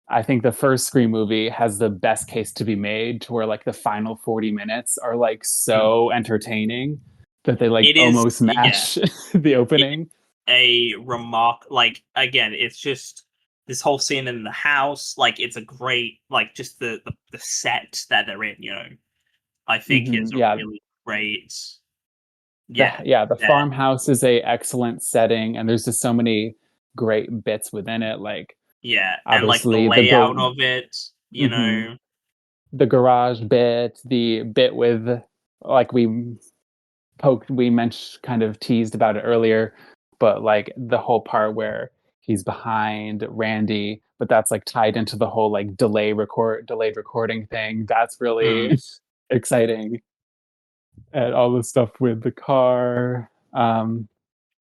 I think the first Scream movie has the best case to be made to where like the final 40 minutes are like mm. so entertaining that they like It is, almost yeah. match the It, opening. a remark like again, it's just this whole scene in the house. Like it's a great like just the set that they're in. I think Hmm. is a Yeah, really great. Yeah, the that farmhouse is a excellent setting, and there's just so many great bits within it. Like yeah, and like the obviously layout of it. mhm, the garage bit, the bit with like we mentioned kind of teased about it earlier, but like the whole part where he's behind Randy, but that's like tied into the whole like delayed recording thing. That's Mm, really exciting. And all the stuff with the car.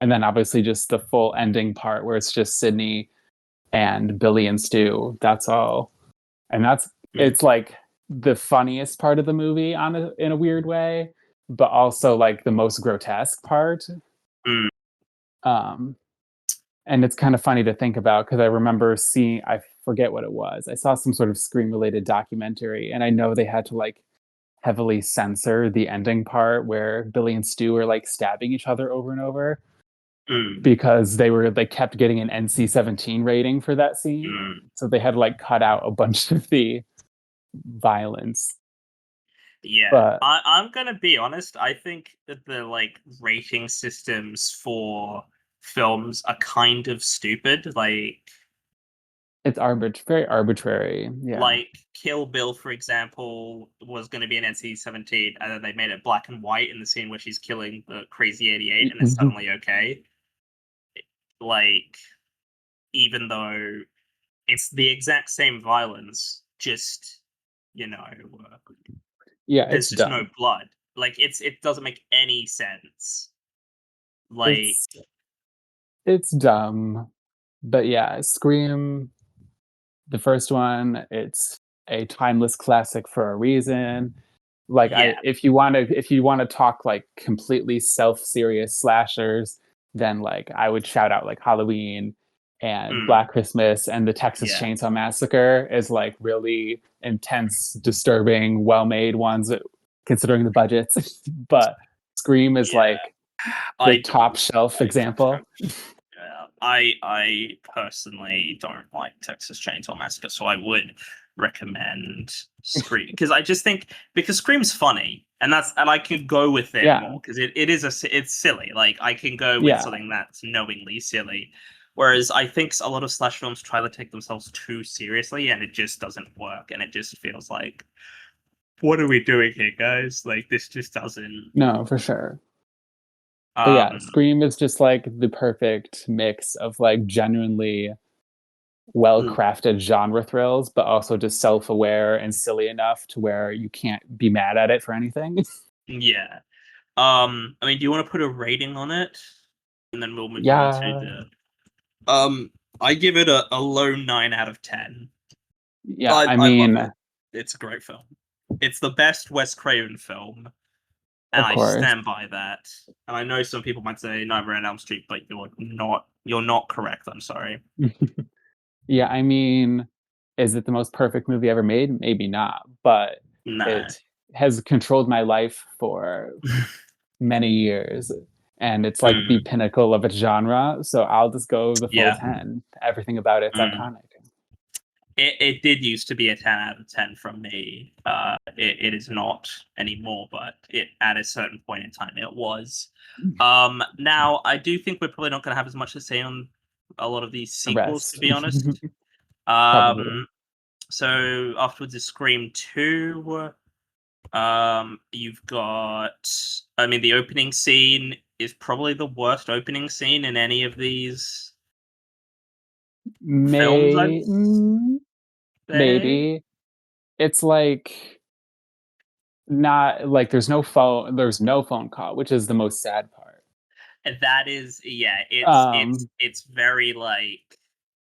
And then obviously just the full ending part where it's just Sydney and Billy and Stu. That's all. And mm, it's like the funniest part of the movie in a weird way, but also like the most grotesque part. mm, Um, and it's kind of funny to think about because I remember I forget what it was. I saw some sort of Scream related documentary, and I know they had to like heavily censor the ending part where Billy and Stu are like stabbing each other over and over mm, because they kept getting an NC-17 rating for that scene. mm. So they had to like cut out a bunch of the violence. Yeah, But I'm gonna be honest. I think that the like rating systems for films are kind of stupid. it's very arbitrary. Yeah. Like Kill Bill, for example, was going to be an NC-17, and then they made it black and white in the scene where she's killing the crazy 88, and it's suddenly okay. Like, even though it's the exact same violence, just Yeah, there's it's just no dumb. blood. Like, it doesn't make any sense. Like, It's it's dumb. But yeah, Scream, the first one, it's a timeless classic for a reason. Like yeah, if you want to talk like completely self-serious slashers, then like I would shout out like Halloween and mm, Black Christmas and the Texas yeah, Chainsaw Massacre is like really intense, disturbing, well-made ones considering the budgets. But Scream is yeah. like the I don't top shelf like example. yeah. I personally don't like Texas Chainsaw Massacre, so I would recommend Scream because I just think because Scream's funny and I can go with it Yeah. more because it's silly. Like I can go with Yeah. something that's knowingly silly. Whereas I think a lot of slash films try to take themselves too seriously and it just doesn't work and it just feels like what are we doing here, guys? Like this just doesn't No, for sure. But yeah, um Scream is just like the perfect mix of like genuinely mm, well-crafted genre thrills, but also just self-aware and silly enough to where you can't be mad at it for anything. yeah. I mean, do you want to put a rating on it? And then we'll move on to Yeah. I give it a low 9 out of 10. Yeah, I I love mean, it. It's a great film. It's the best Wes Craven film, and of I course. stand by that. And I know some people might say Nightmare on Elm Street, but you're not correct. I'm sorry. Yeah, I mean, is it the most perfect movie ever made? Maybe not, but No. it has controlled my life for many years, and it's like the Mm, pinnacle of its genre, so I'll just go the full yeah. 10. Everything about it's Mm. iconic. It did used to be a 10 out of 10 from me. It is not anymore, but it at a certain point in time it was. Now I do think we're probably not going to have as much to say on a lot of these The sequels, to rest. be honest. Probably. Um, so afterwards is Scream 2. You've got, I mean, the opening scene is probably the worst opening scene in any of these films, I'd May say. maybe. It's like not like there's no phone call, which is the most sad part. And that is, yeah, Um, it's very like,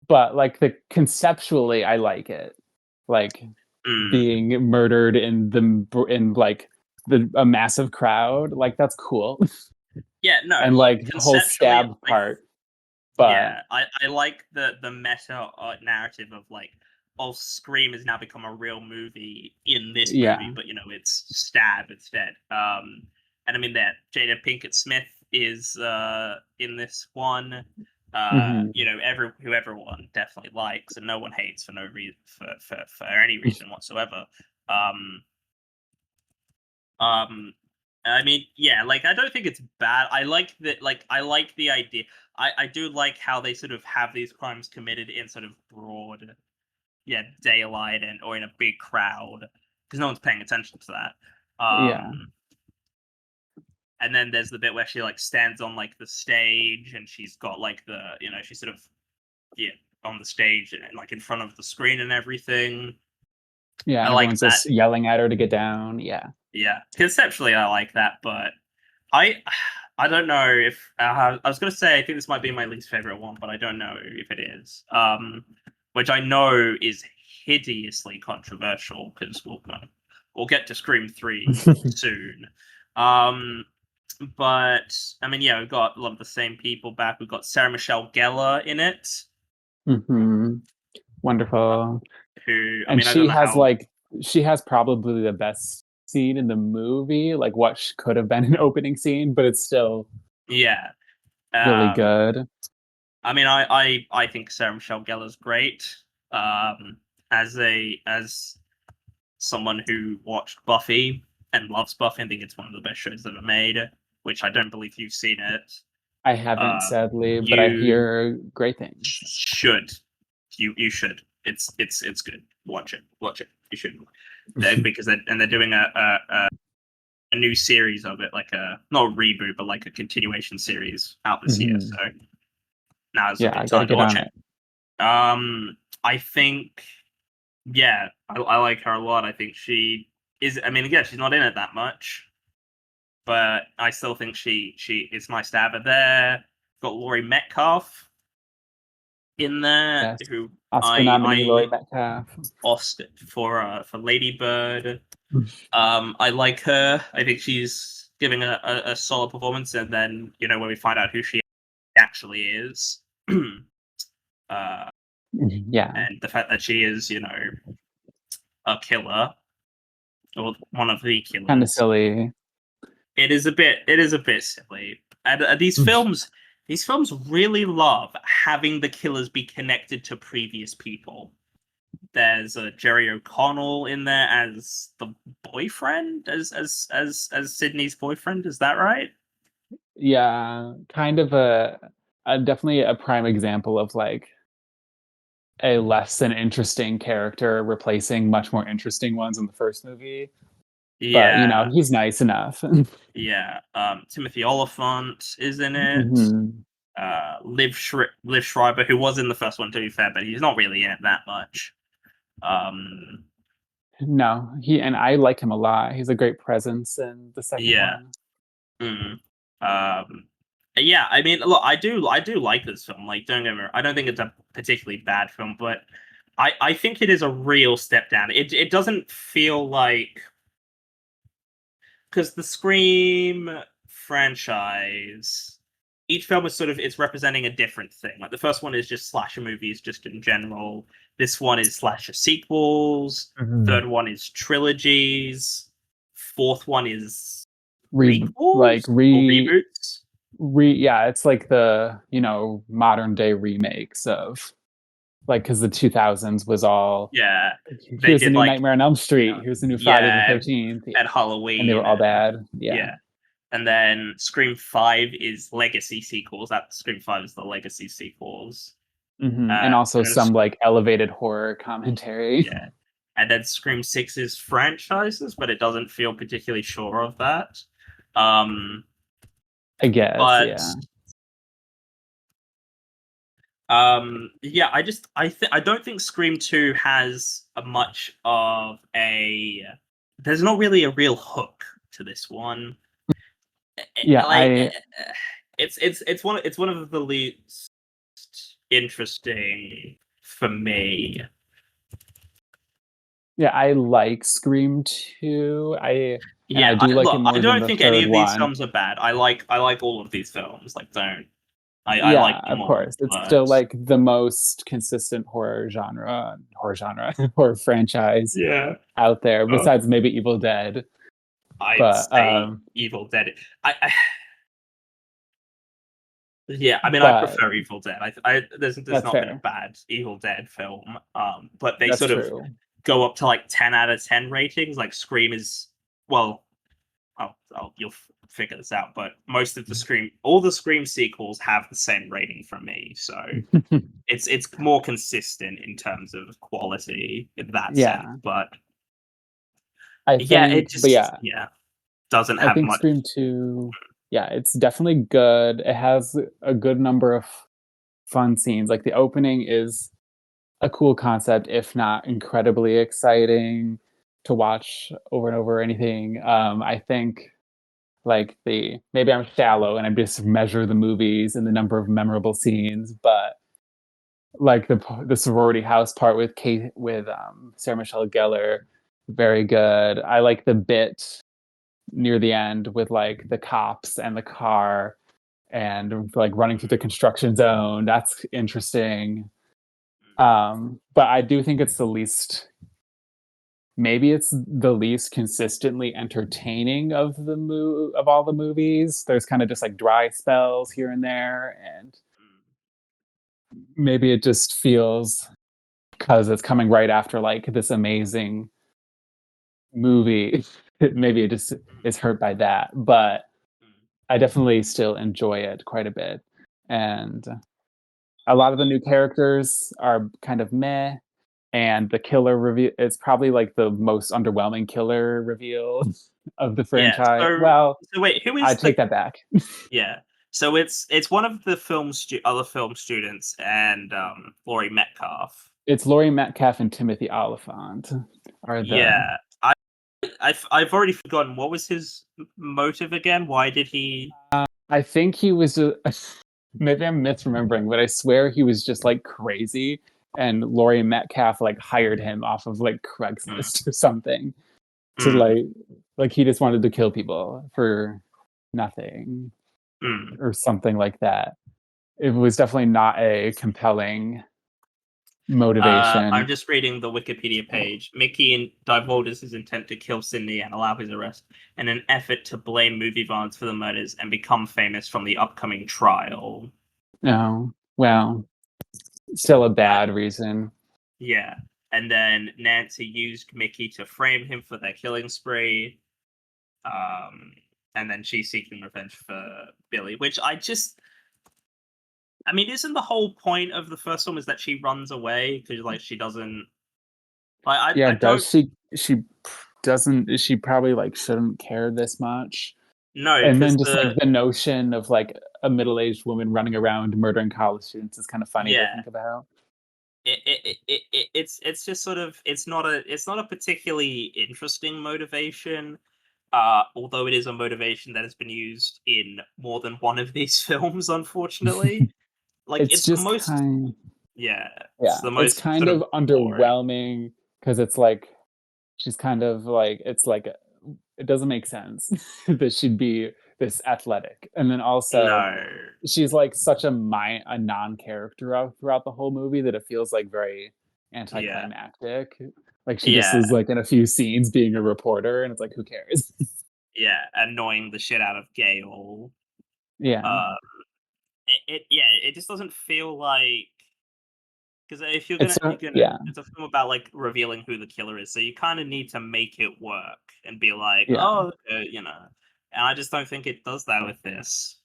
but like the conceptually I like it. Like mm, being murdered in like a massive crowd, like that's cool. yeah, no, And like like the whole conceptually, stab part, but yeah, I like the meta narrative of like, oh, Scream has now become a real movie in this movie, yeah. but it's Stab instead. And I mean that Jada Pinkett Smith is in this one. Mhm. Who everyone definitely likes and no one hates for no reason for any reason whatsoever. Um, um, I mean, yeah, like I don't think it's bad. I like that. Like I like the idea. I do like how they sort of have these crimes committed in sort of broad, yeah, daylight and or in a big crowd because no one's paying attention to that. Yeah. And then there's the bit where she like stands on like the stage and she's got like she's sort of yeah on the stage and like in front of the screen and everything. Yeah, I and like everyone's that. just yelling at her to get down. Yeah. Yeah, conceptually I like that, but I I don't know if I was gonna say I think this might be my least favorite one, but I don't know if it is. Which I know is hideously controversial because we'll get to Scream 3 soon. Um, but I mean, yeah, we've got a lot of the same people back. We've got Sarah Michelle Gellar in it, Mhm. uh, Wonderful. who I And mean, I don't know how. she has probably the best scene in the movie, like what could have been an opening scene, but it's still Yeah. really Um, good. I mean, I think Sarah Michelle Gellar's great. As someone who watched Buffy and loves Buffy, I think it's one of the best shows ever made. Which I don't believe you've seen it. I haven't Um, sadly, but I you hear great things. should. You should. It's good. Watch it. Watch it. You should. Because they're doing a new series of it, like a not a reboot, but like a continuation series out this year. So Mhm. now's a Yeah, good I gotta time to get watch on it. it. I think, yeah, I like her a lot. I think she is. I mean, again, she's not in it that much, but I still think she is my stabber there. Got Laurie Metcalf in there, Yes. who Oscar nominee Laurie I Metcalf. Oscar for Lady Bird. I like her. I think she's giving a solid performance, and then when we find out who she actually is, uh, Yeah, and the fact that she is a killer or one of the kind of killers, silly. it is a bit silly. And these films, these films really love having the killers be connected to previous people. There's Jerry O'Connell in there as the boyfriend, as Sydney's boyfriend. Is that right? Yeah, kind of a definitely a prime example of like a less than interesting character replacing much more interesting ones in the first movie. But you know, Yeah, he's nice enough. yeah. Timothy Oliphant is in it. Mhm. Liv Schreiber, who was in the first one, to be fair, but he's not really in it that much. Um, No, he and I like him a lot. He's a great presence in the second yeah. one. Mm. Um, yeah, I mean, look, I do like this film. Like, don't get me wrong, I don't think it's a particularly bad film, but I think it is a real step down. It doesn't feel like because the Scream franchise, each film is sort of it's representing a different thing. Like the first one is just slasher movies, just in general. This one is slasher sequels. Mhm. Third one is trilogies. Fourth one is Re like prequels or re reboots. re yeah, it's like the, you know, modern day remakes of like because the 2000s was all Yeah, they here's the did new like Nightmare on Elm Street, here's the new Friday the yeah 13th, at and they were Halloween all and bad. Yeah. yeah, and then Scream Five is legacy sequels. That Scream Five is the legacy sequels. And also And then some like elevated horror commentary. yeah, and then Scream Six is franchises, but it doesn't feel particularly sure of that. Um, I guess, but yeah. yeah, I don't think Scream Two has a much of a. There's not really a real hook to this one. Yeah, Like I it's one of the least interesting for me. yeah, I like Scream 2. I Yeah, do like it look, I more than don't the think any third of these one. films are bad. I like all of these films. Like, don't I like Yeah, them of all, course. It's still but like the most consistent horror franchise yeah, out there, uh, besides maybe Evil Dead. I'd But say Evil Dead. I yeah, I mean, I but prefer Evil Dead. There's that's not been a fair. bad Evil Dead film. But they That's sort of true. go up to like 10 out of 10 ratings. Like Scream is well, you'll figure this out. But most of the all the Scream sequels have the same rating from me. So it's more consistent in terms of quality in that sense. Yeah. But I yeah, think it but just yeah, doesn't I have think much. Scream 2, yeah, it's definitely good. It has a good number of fun scenes. Like the opening is a cool concept, if not incredibly exciting to watch over and over or anything. I think like the maybe I'm shallow and I just measure the movies and the number of memorable scenes, but like the sorority house part with Kate with Sarah Michelle Gellar, very good. I like the bit near the end with like the cops and the car and like running through the construction zone. That's interesting. But I do think it's the least maybe it's the least consistently entertaining of of all the movies. There's kind of just like dry spells here and there, and maybe it just feels because it's coming right after like this amazing movie. Maybe it just is hurt by that, but I definitely still enjoy it quite a bit. And a lot of the new characters are kind of meh. And the killer reveal is probably like the most underwhelming killer reveal of the Yeah. franchise. So Well, wait, who I is the take that back. yeah? So it's one of the other film students and Laurie Metcalf. It's Laurie Metcalf and Timothy Oliphant are the. Yeah, I've already forgotten what was his motive again. Why did he? I think he was. Maybe I'm misremembering, but I swear he was just like crazy, and Laurie Metcalf like hired him off of like Mm, Craigslist or something to mm, like he just wanted to kill people for nothing mm. or something like that. It was definitely not a compelling I'm Motivation. just reading the Wikipedia page. Mickey divulges his intent to kill Sydney and allow his arrest in an effort to blame movie violence for the murders and become famous from the upcoming trial. No. Well, still a I, bad reason. yeah. And then Nancy used Mickey to frame him for their killing spree. Um, and then she's seeking revenge for Billy, which I mean, isn't the whole point of the first film is that she runs away because like she doesn't like Yeah, I don't does she doesn't she probably like shouldn't care this much. know And because then just like the the notion of like a middle-aged woman running around murdering college students is kind of funny to yeah think about. it's just sort of it's not a particularly interesting motivation. Although it is a motivation that has been used in more than one of these films, unfortunately. Like It's it's the just most kind yeah, it's yeah, the it's most kind sort of of boring. underwhelming because it's like she's kind of like it's like it doesn't make sense that she'd be this athletic. And then also No. she's like such a non-character throughout the whole movie that it feels like very Yeah. anticlimactic. Like she just Yeah. is like in a few scenes being a reporter and it's like who cares? Yeah. Annoying the shit out of Gale. Yeah. Uh yeah, it just doesn't feel like because if It's you're not gonna yeah. it's a film about like revealing who the killer is, so you kind of need to make it work and be like, Yeah. oh, you know. And I just don't think it does that with this.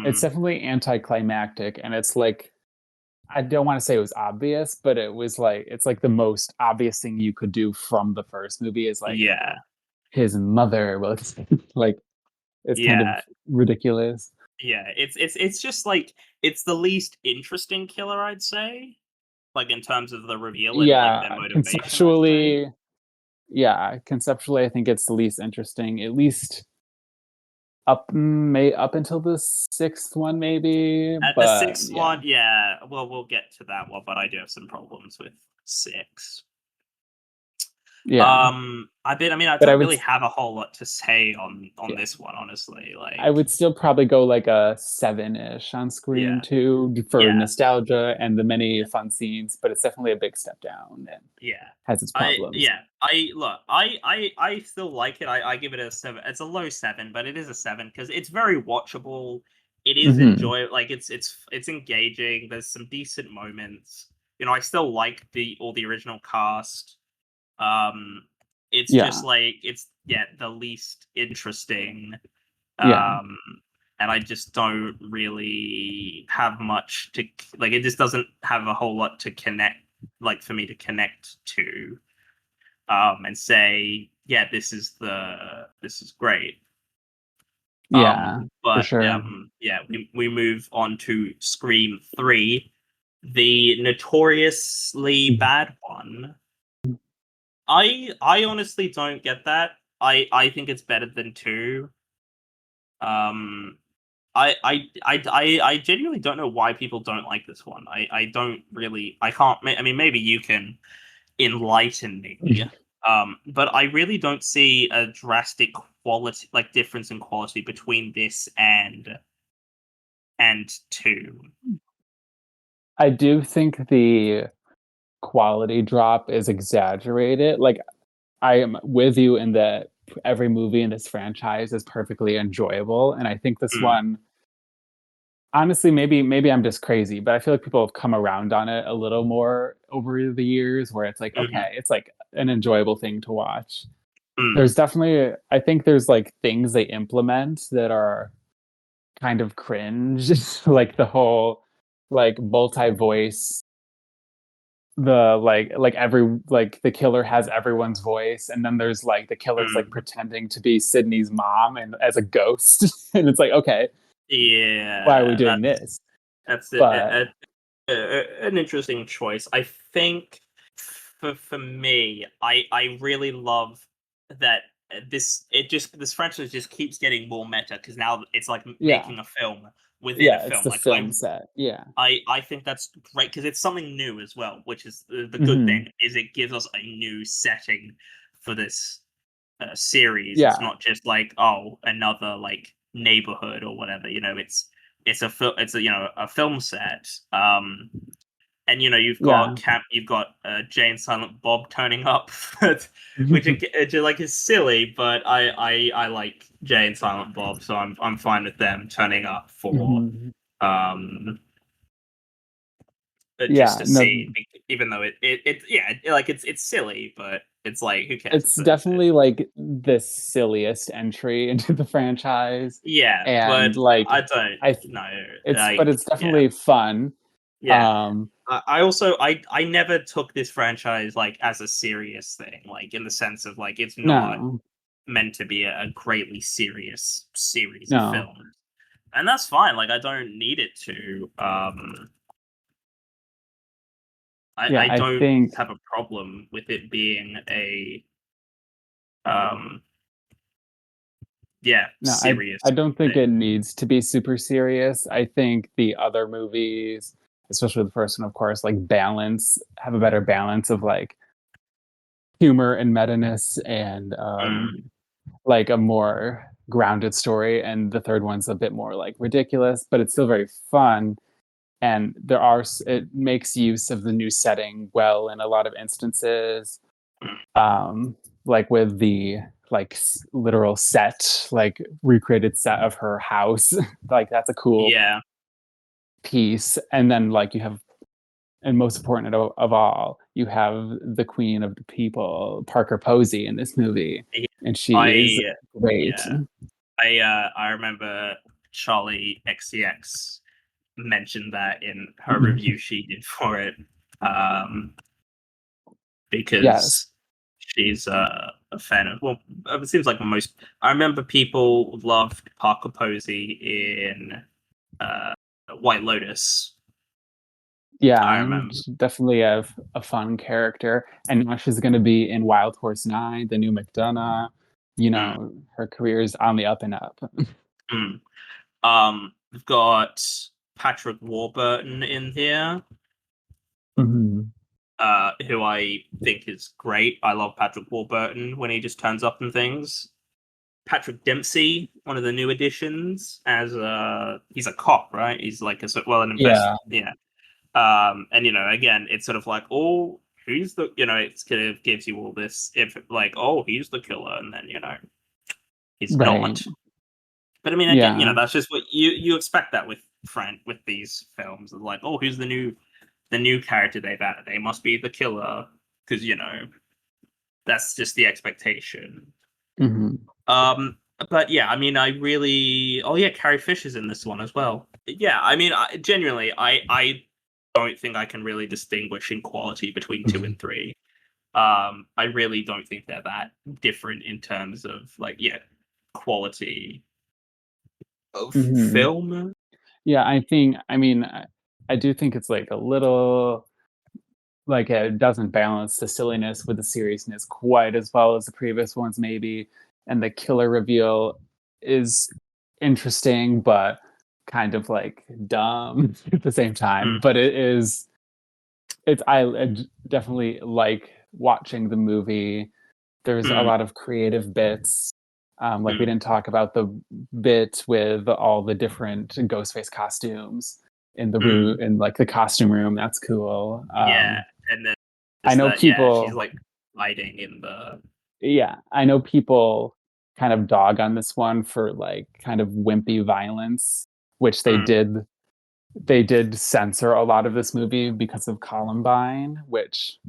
It's definitely anticlimactic and it's like I don't want to say it was obvious, but it was like it's like the most obvious thing you could do from the first movie is like Yeah, his mother was like it's kind of yeah, ridiculous. yeah. It's just like it's the least interesting killer, I'd say. Like in terms of the reveal and like their Yeah, motivation, I'd say. conceptually I think it's the least interesting, at least up until the sixth one maybe, At the but sixth yeah. one, yeah, well, we'll get to that one, but I do have some problems with six. Yeah. I mean, I But I don't would really have a whole lot to say on yeah. this one, honestly. I Like, would still probably go like a 7-ish on Scream yeah, 2 for yeah, nostalgia and the many yeah, fun scenes, but it's definitely a big step down and yeah. has its I problems. yeah. I look. I still like it. I give it a seven. It's a low seven, but it is a seven because it's very watchable. It is Mhm. enjoy like it's engaging. There's some decent moments. You know, I still like the all the original cast. Um, it's just Yeah. like it's yeah the least interesting. Yeah. Um, and I just don't really have much to like. It just doesn't have a whole lot to connect like for me to connect to. And say, yeah, this is great. Yeah, for But sure. yeah, we move on to Scream 3, the notoriously bad one. I honestly don't get that. I think it's better than 2. Um, I genuinely don't know why people don't like this one. I don't really I can't I mean maybe you can enlighten me. But I really don't see a drastic quality like difference in quality between this and 2. I do think the quality drop is exaggerated. Like, I am with you in that every movie in this franchise is perfectly enjoyable, and I think this Mm, one honestly, maybe I'm just crazy, but I feel like people have come around on it a little more over the years where it's like, mhm, okay, it's like an enjoyable thing to watch. mm, There's definitely I think there's, like, things they implement that are kind of cringe, like the whole, like, multi-voice like every like the killer has everyone's voice and then there's like the killer's like mm. pretending to be Sydney's mom and as a ghost and it's like okay why are we Yeah, doing this that's but an interesting choice. I think for me, I really love that this franchise just keeps getting more meta because now it's like yeah making a film within a yeah it's film. the Like film set yeah I think that's great because it's something new as well, which is the good hmm thing is it gives us a new setting for this series. It's yeah not just like oh another like neighborhood or whatever. You know, it's a it's a you know a film set. and you've Yeah. got Jay and Silent Bob turning up, which like is silly, but I like Jay and Silent Bob, so I'm fine with them turning up for Mhm. um just Yeah, to no, see, even though like it's silly, but it's like who cares? it's definitely like the silliest entry into the franchise, Yeah, and but like I don't I th- know, but like it's yeah. definitely fun. Yeah. Um, I also I never took this franchise like as a serious thing, like in the sense of like it's not no, meant to be a greatly serious series of no, films. And that's fine. Like I don't need it to. yeah, I I don't think have a problem with it being a um yeah, no, I serious don't think thing. it needs to be super serious. I think the other movies, especially the first one, of course, like have a better balance of like humor and meta-ness and Mm, like a more grounded story, and the third one's a bit more like ridiculous, but it's still very fun. And it makes use of the new setting well in a lot of instances, mm. like with the literal set, like recreated set of her house. Like that's a cool Yeah. piece. And then like you have, and most important of all, you have the queen of the people, Parker Posey, in this movie, Yeah. and she is I great. yeah. I remember Charlie XCX mentioned that in her review she did for it, um, Yes. because she's a fan of. Well, it seems like most. I remember people loved Parker Posey in uh, White Lotus. Yeah, I and remember. she's definitely a fun character. And now she's going to be in Wild Horse 9, the new McDonough. You Mm, know, her career is on the up and up. mm. We've got Patrick Warburton in here, Mhm. who I think is great. I love Patrick Warburton when he just turns up and things. Patrick Dempsey, one of the new additions, as he's a cop, right? He's like an Yeah, yeah. And again, it's sort of like, oh, who's the it kind of gives you all this if like, oh, he's the killer, and then he's right. not. But I mean, again, Yeah. that's just what you expect that with these films. Like, oh, who's the new character they've added? They must be the killer because that's just the expectation. Mhm. Um, but yeah, I mean, I really. Oh yeah, Carrie Fisher's in this one as well. Yeah, I mean, genuinely, I don't think I can really distinguish in quality between two and three. I really don't think they're that different in terms of like quality of Mhm. film. Yeah, I mean, I do think it's like a little like it doesn't balance the silliness with the seriousness quite as well as the previous ones, maybe. And the killer reveal is interesting, but kind of like dumb at the same time. Mm, But I definitely like watching the movie. There's a mm, lot of creative bits. Like we mm, didn't talk about the bit with all the different Ghostface costumes in the room, mm. in like the costume room. That's cool. Yeah, and then I just know that. Yeah, she's people, like hiding in the. yeah, I know people kind of dog on this one for like kind of wimpy violence, which Mm. they did censor a lot of this movie because of Columbine, which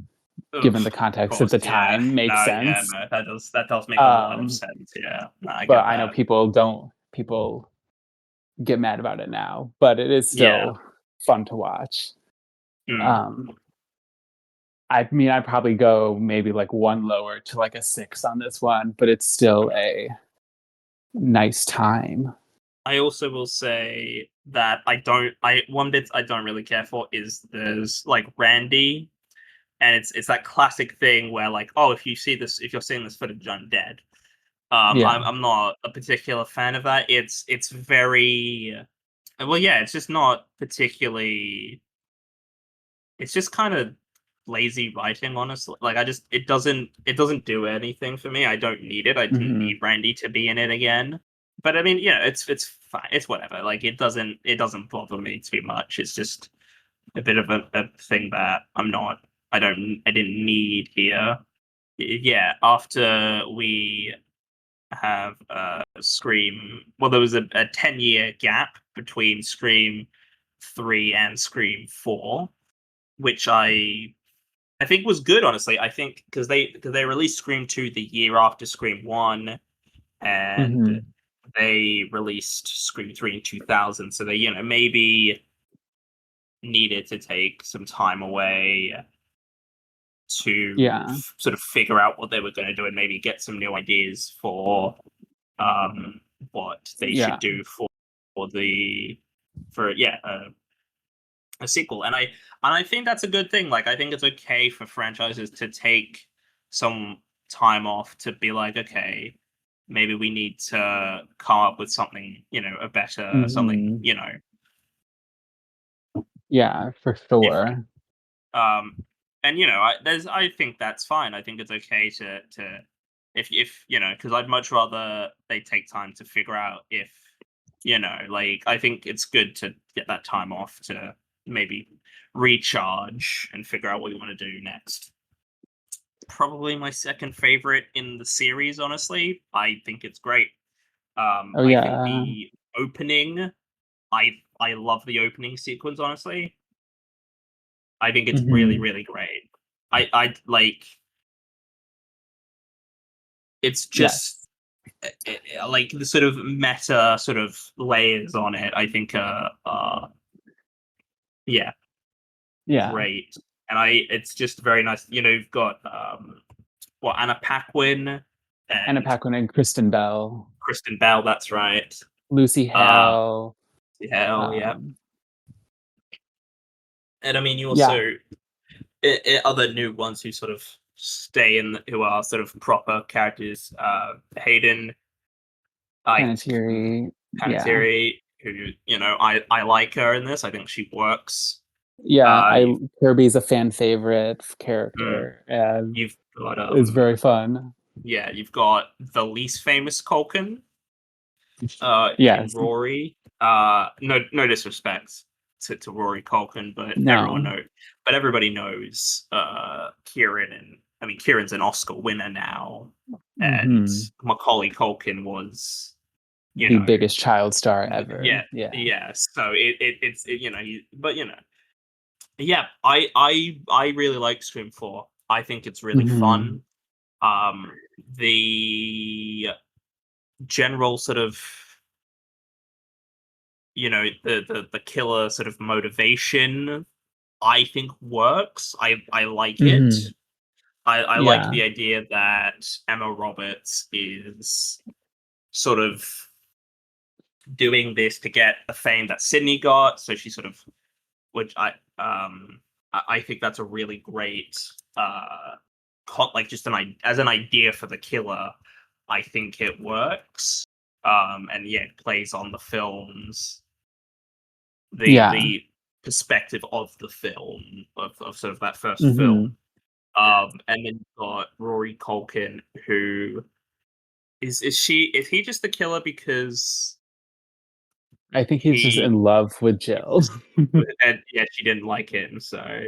given the Oof, of context at course, the yeah. time makes No, yeah, sense. no, that does make a lot of Um, sense. Yeah, no, I but get I know that. people get mad about it now, but it is Yeah. still fun to watch. Mm. Um, I mean, I'd probably go maybe like one lower to like a 6 on this one, but it's still a nice time. I also will say that I don't. I one bit I don't really care for is there's like Randy, and it's that classic thing where like, oh, if you're seeing this footage, I'm dead. Yeah. I'm not a particular fan of that. It's very well, yeah. It's just not particularly. It's just kind of lazy writing, honestly. Like it doesn't do anything for me. I don't need it. I didn't Hmm. need Randy to be in it again. But I mean, it's fine. It's whatever. Like it doesn't bother me too much. It's just a bit of a thing that I didn't need here. Yeah, after we have Scream, well, there was a 10-year gap between Scream 3 and Scream 4, which I think was good, honestly. I think because they released Scream 2 the year after Scream 1, and Hmm. they released Scream 3 in 2000, so they, maybe needed to take some time away to Yeah, sort of figure out what they were going to do and maybe get some new ideas for um what they should yeah. do for the for yeah a sequel. And I think that's a good thing. Like, I think it's okay for franchises to take some time off to be like, okay, maybe we need to come up with something, a better something, Hmm. you know, Yeah, for different. sure. Um, and I think that's fine. I think it's okay to if because I'd much rather they take time to figure out if like, I think it's good to get that time off to maybe recharge and figure out what you want to do next. Probably my second favorite in the series, honestly. I think it's great. Oh I think yeah. the opening, I love the opening sequence, honestly. I think it's really, Hmm. really great. I like it's just Yes. like the sort of meta sort of layers on it. I think yeah, Yeah. great. And it's just very nice. You've got Anna Paquin Anna and Paquin and Kristen Bell, Kristen Bell. That's right. Lucy Uh, Hale. hell yeah. Um, And I mean, you also yeah, other new ones who sort of stay in, who are sort of proper characters. Hayden, I Panettiere. Yeah, Panettiere, who I like her in this. I think she works. yeah. Uh, I you've Kirby's a fan favorite mm, character, and you've got is very fun. yeah, you've got the least famous Culkin, in Yes. Rory. No disrespect to Rory Culkin, No. but everybody knows Kieran, and I mean, Kieran's an Oscar winner now, and Hmm. Macaulay Culkin was, you The know, biggest child star yeah, ever. Yeah. yeah. So but yeah, I really like Scream 4. I think it's really Hmm. fun. The general sort of, the killer sort of motivation, I think works. I like it. Hmm. I like Yeah. the idea that Emma Roberts is sort of doing this to get the fame that Sydney got. So she sort of, which I think that's a really great like, just as an idea for the killer. I think it works. And yeah, it plays on the films, Yeah. the perspective of the film, of sort of that first Hmm. film. And then you've got Rory Culkin, who is he just the killer because I think he's just he in love with Jill. and yeah, she didn't like him, so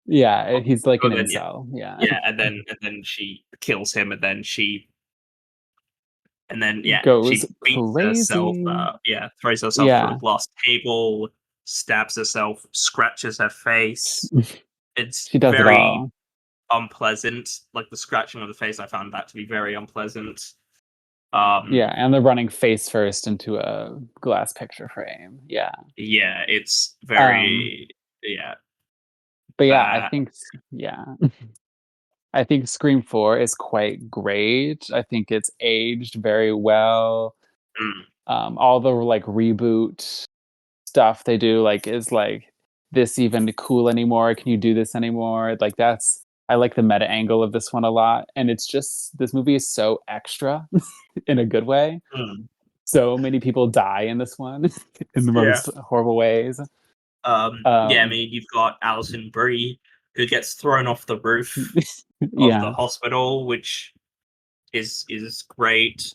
Yeah, he's like an then yeah, incel. Yeah. yeah, and then she kills him, and then yeah, Goes she beats herself. crazy. Throws herself through a Yeah. glass table, stabs herself, scratches her face. It's She does it very all. unpleasant. Like, the scratching of the face, I found that to be very unpleasant. Yeah, Um, and they're running face first into a glass picture frame. Yeah. yeah, it's Um, very, yeah, but yeah, that. yeah. I think Scream 4 is quite great. I think it's aged very well. Mm, All the like reboot stuff they do is like this even cool anymore? Can you do this anymore? Like that's I like the meta angle of this one a lot. And it's just this movie is so extra in a good way. mm, So many people die in this one in the yeah. most horrible ways. Yeah, I Um, mean, you've got Alison Brie, who gets thrown off the roof of the yeah. hospital, which is great.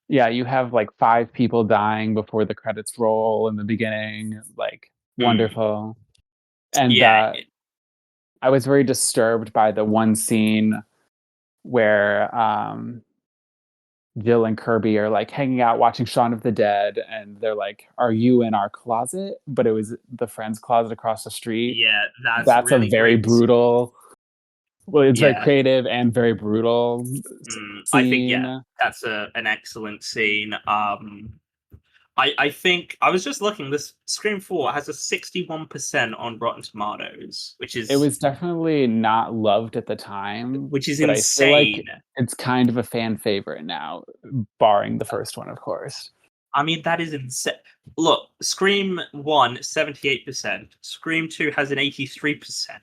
Yeah, you have like 5 people dying before the credits roll in the beginning. Like Mm. wonderful. And Yeah. I was very disturbed by the one scene where Jill and Kirby are like hanging out watching Shaun of the Dead, and they're like, "Are you in our closet?" But it was the friend's closet across the street. Yeah, that's That's a really very creepy. brutal. Well, it's very Yeah. creative and very brutal I think yeah, scene. that's an excellent scene. I think I was just looking. This Scream 4 has a 61% on Rotten Tomatoes, It was definitely not loved at the time, which is but I feel insane. like it's kind of a fan favorite now, barring the first one, of course. I mean, that is insane. Look, Scream 1, 78%. Scream 2 has an 83%.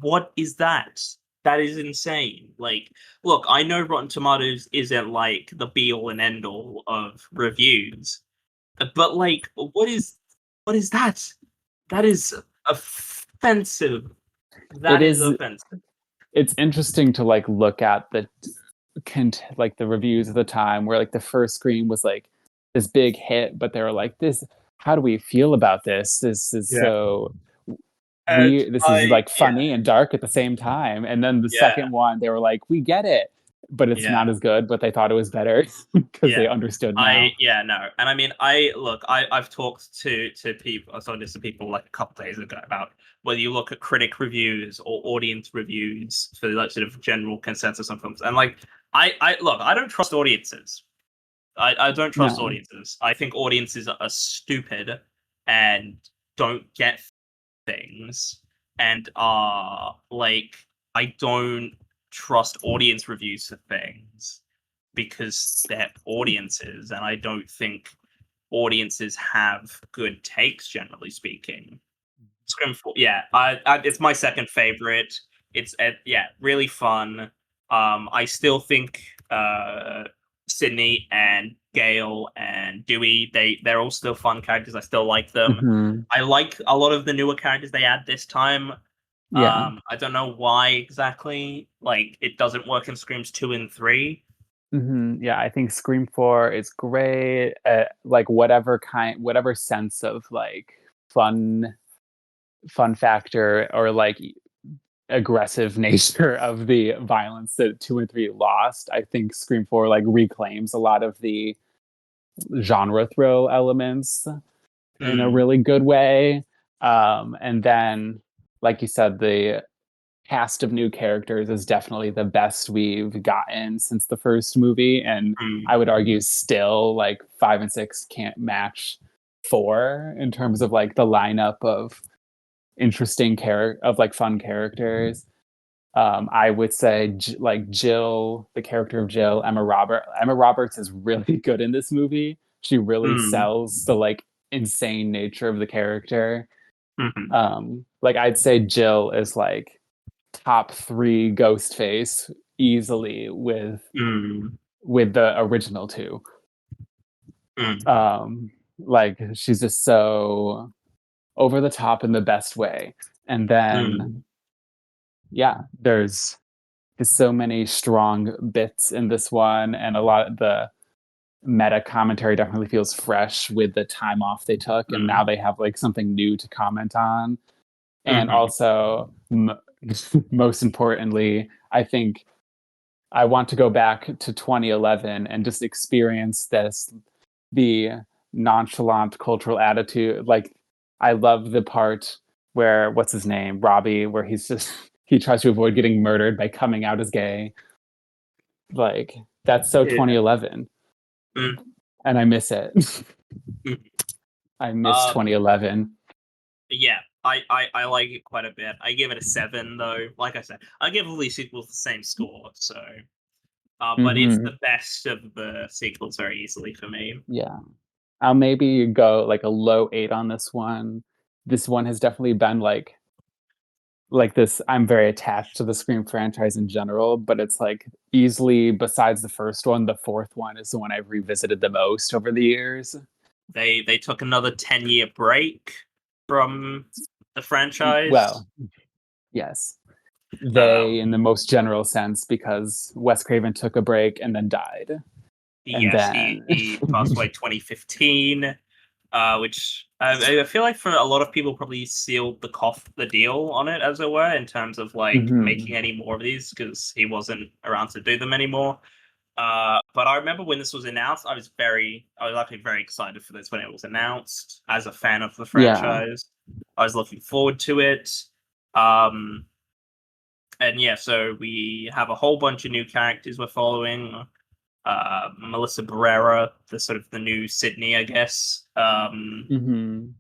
What is that? That is insane. Like, look, I know Rotten Tomatoes isn't like the be all and end all of reviews, but like, what is that? That is offensive. It That is is. offensive. It's interesting to like look at the like the reviews of the time, where like the first Scream was like this big hit, but they were like, "This, how do we feel about this? This is Yeah. so And we. This is like yeah, funny and dark at the same time." And then the yeah, second one, they were like, "We get it, but it's yeah. not as good." But they thought it was better because they Yeah. understood now. No. And I mean, I've talked to people, I saw this to people like a couple days ago about whether you look at critic reviews or audience reviews for like sort of general consensus on films. And like I look, I don't trust audiences. I don't trust No. audiences. I think audiences are stupid and don't get things and are like I don't trust audience reviews for things because they're audiences, and I don't think audiences have good takes, generally speaking. Scrim 4, yeah, it's my second favorite. It's yeah, really fun. I still think Sydney and Gail and Dewey, they're all still fun characters. I still like them. Hmm. I like a lot of the newer characters they add this time. Yeah. I don't know why exactly. Like, it doesn't work in Screams 2 and 3. Yeah, I think Scream 4 is great. Like whatever sense of like fun, fun factor or like aggressive nature of the violence that 2 and 3 lost. I think Scream 4 like reclaims a lot of the genre thrill elements in a Mm, really good way. And then, like you said, the cast of new characters is definitely the best we've gotten since the first movie, and I mm, would argue still like 5 and 6 can't match 4 in terms of like the lineup of interesting character of like fun characters. I would say like Jill, the character of Jill, Emma Roberts is really good in this movie. She really mm, sells the like insane nature of the character. mhm, Like I'd say Jill is like top 3 Ghostface easily mm, with the original 2. mm, Like she's just so over the top in the best way. And then mm, yeah, there's just so many strong bits in this one, and a lot of the meta commentary definitely feels fresh with the time off they took, and now mm, they have like something new to comment on. And mhm, also most importantly, I think I want to go back to 2011 and just experience the nonchalant cultural attitude. Like, I love the part where, what's his name? Robbie, where he's just, he tries to avoid getting murdered by coming out as gay. Like, that's so yeah, 2011. mm, And I miss it. mm. I miss Um, 2011. yeah, I like it quite a bit. I give it a 7, though. Like I said, I give all these sequels the same score, so but it's Hmm. the best of the sequels very easily for me. Yeah. I'll maybe go like a low 8 on this one. This one has definitely been like this. I'm very attached to the Scream franchise in general, but it's like easily, besides the first one, the fourth one is the one I've revisited the most over the years. They took another 10-year break from the franchise. Well, yes, Um, they in the most general sense, because Wes Craven took a break and then died, and yes, then he passed away 2015. which I feel like for a lot of people probably sealed the deal on it, as it were, in terms of like Hmm. making any more of these because he wasn't around to do them anymore. But I remember when this was announced, I was actually very excited for this when it was announced. As a fan of the Yeah. franchise, I was looking forward to it. Um, and yeah, so we have a whole bunch of new characters we're following. Melissa Barrera, the sort of the new Sydney, I guess. Hmm. And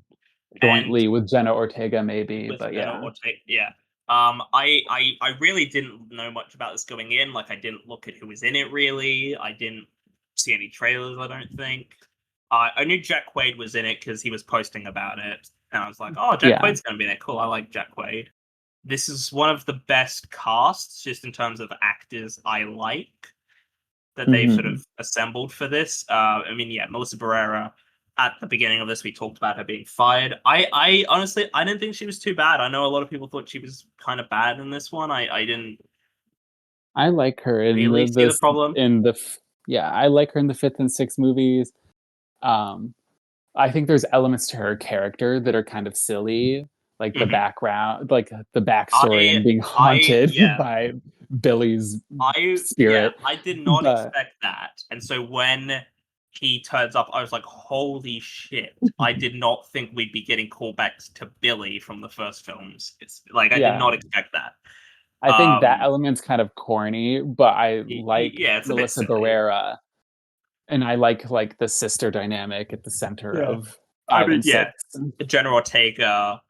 Jointly with Jenna Ortega, maybe, with but Jenna yeah. Ortega, yeah. I really didn't know much about this going in. Like, I didn't look at who was in it really. I didn't see any trailers. I don't think. I knew Jack Quaid was in it because he was posting about it, and I was like, "Oh, Jack Yeah. Quaid's gonna be in it. Cool. I like Jack Quaid." This is one of the best casts, just in terms of actors I like that they've sort Hmm. of assembled for this. I mean, yeah, Melissa Barrera. At the beginning of this, we talked about her being fired. I honestly, I didn't think she was too bad. I know a lot of people thought she was kind of bad in this one. I didn't I like her in really see the problem. yeah, I like her in the fifth and sixth movies. Um, I think there's elements to her character that are kind of silly, like the Mhm. background, like the backstory I, and being haunted yeah, by Billy's yeah, spirit. I did not But expect that, and so when he turns up, I was like, "Holy shit!" I did not think we'd be getting callbacks to Billy from the first films. It's like I did yeah, not expect that. I think that Um, element's kind of corny, but I like yeah, it's a bit Melissa silly. Barrera and I like the sister dynamic at the center Yeah. of I five mean, and yeah, six. Jenna Ortega,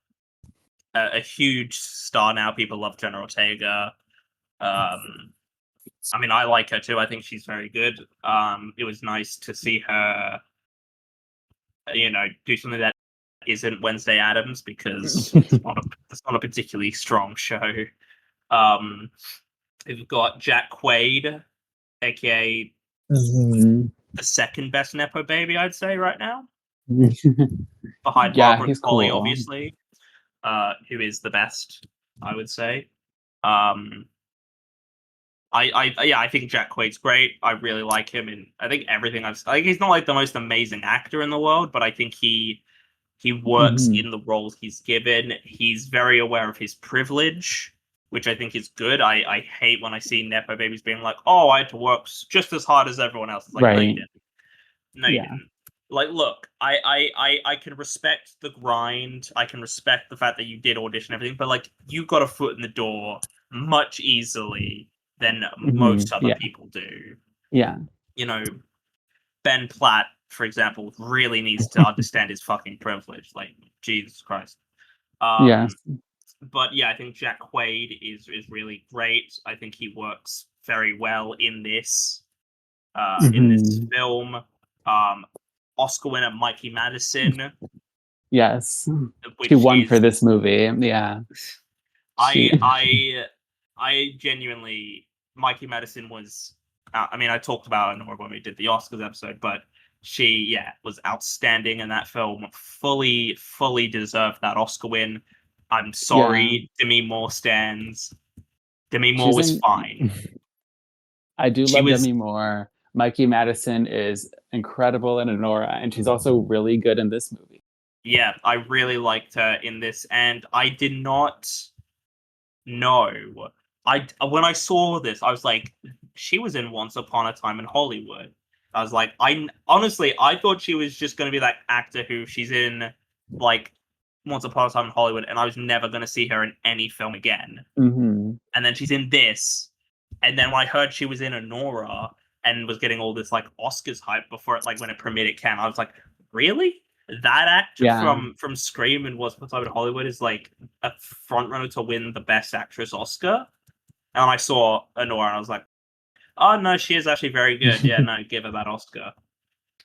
a huge star now. People love Jenna Ortega. Um, I mean, I like her too. I think she's very good. It was nice to see her, do something that isn't Wednesday Adams because it's not a particularly strong show. Um, we've got Jack Quaid, aka Mhm. the second best nepo baby, I'd say right now, behind Yeah, Margaret he's Qualley, cool. obviously, who is the best, I would say. Um, yeah, I think Jack Quaid's great. I really like him, and I think everything like he's not like the most amazing actor in the world, but I think he works Mhm. in the roles he's given. He's very aware of his privilege, which I think is good. I hate when I see nepo babies being like, "Oh, I had to work just as hard as everyone else." It's like, no, you Right. didn't. No, you Yeah. didn't. Like, look, I can respect the grind. I can respect the fact that you did audition and everything, but like, you got a foot in the door much easily than Mhm. most other Yeah. people do. Yeah. You know, Ben Platt, for example, really needs to understand his fucking privilege. Like, Jesus Christ. Yes. Um, but yeah, I think Jack Quaid is really great. I think he works very well in this Mhm. film. Oscar winner Mikey Madison, Yes. She which won for is this movie. Yeah. I She I I genuinely Mikey Madison was. I mean, I talked about it when we did the Oscars episode, but she, yeah, was outstanding in that film. Fully deserved that Oscar win. I'm yeah. sorry, Demi Moore stands. Demi Moore She's was in fine. I do She love was, Demi Moore. Mikey Madison is incredible in Honora, and she's also really good in this movie. yeah, I really liked her in this, and I did not know. I When I saw this, I was like, she was in Once Upon a Time in Hollywood. I was like, I honestly, I thought she was just going to be that actor who she's in, like, Once Upon a Time in Hollywood, and I was never going to see her in any film again. Hmm. And then she's in this, and then when I heard she was in Honora and was getting all this like Oscars hype before it, like when it premiered at Cannes, I was like, really? That actor Yeah. from Scream and Once Upon a Time in Hollywood is like a front runner to win the Best Actress Oscar. And I saw Honora and I was like, oh no, she is actually very good. Yeah, no, give her that Oscar.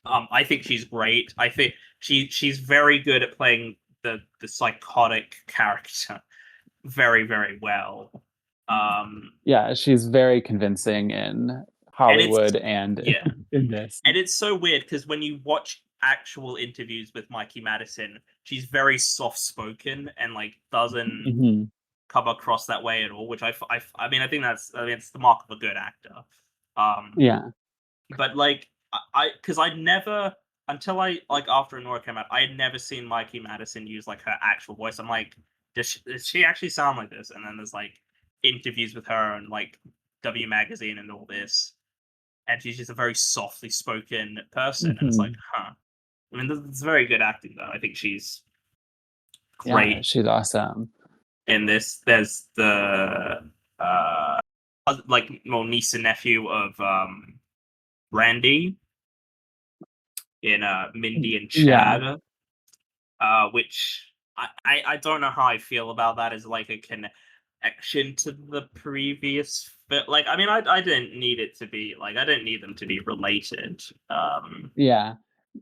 I think she's great. I think she's very good at playing the psychotic character very well. Um, Yeah, she's very convincing in and it's Hollywood and yeah, in this. and it's so weird because when you watch actual interviews with Mikey Madison, she's very soft spoken and like doesn't Hmm. come across that way at all. Which I mean, I mean, it's the mark of a good actor. Um, Yeah. but like because I never until I like after Nora came out, I had never seen Mikey Madison use like her actual voice. I'm like, does she actually sound like this? And then there's like interviews with her and like W Magazine and all this, and she's just a very softly spoken person, and it's like, Mhm. huh. I mean, it's very good acting though. I think she's Yeah, great she's awesome. in this. There's the like well niece and nephew of Randy in Mindy and Yeah, Chad, which I don't know how I feel about that as like a connection to the previous like I mean I didn't need it to be like I didn't need them to be related. yeah.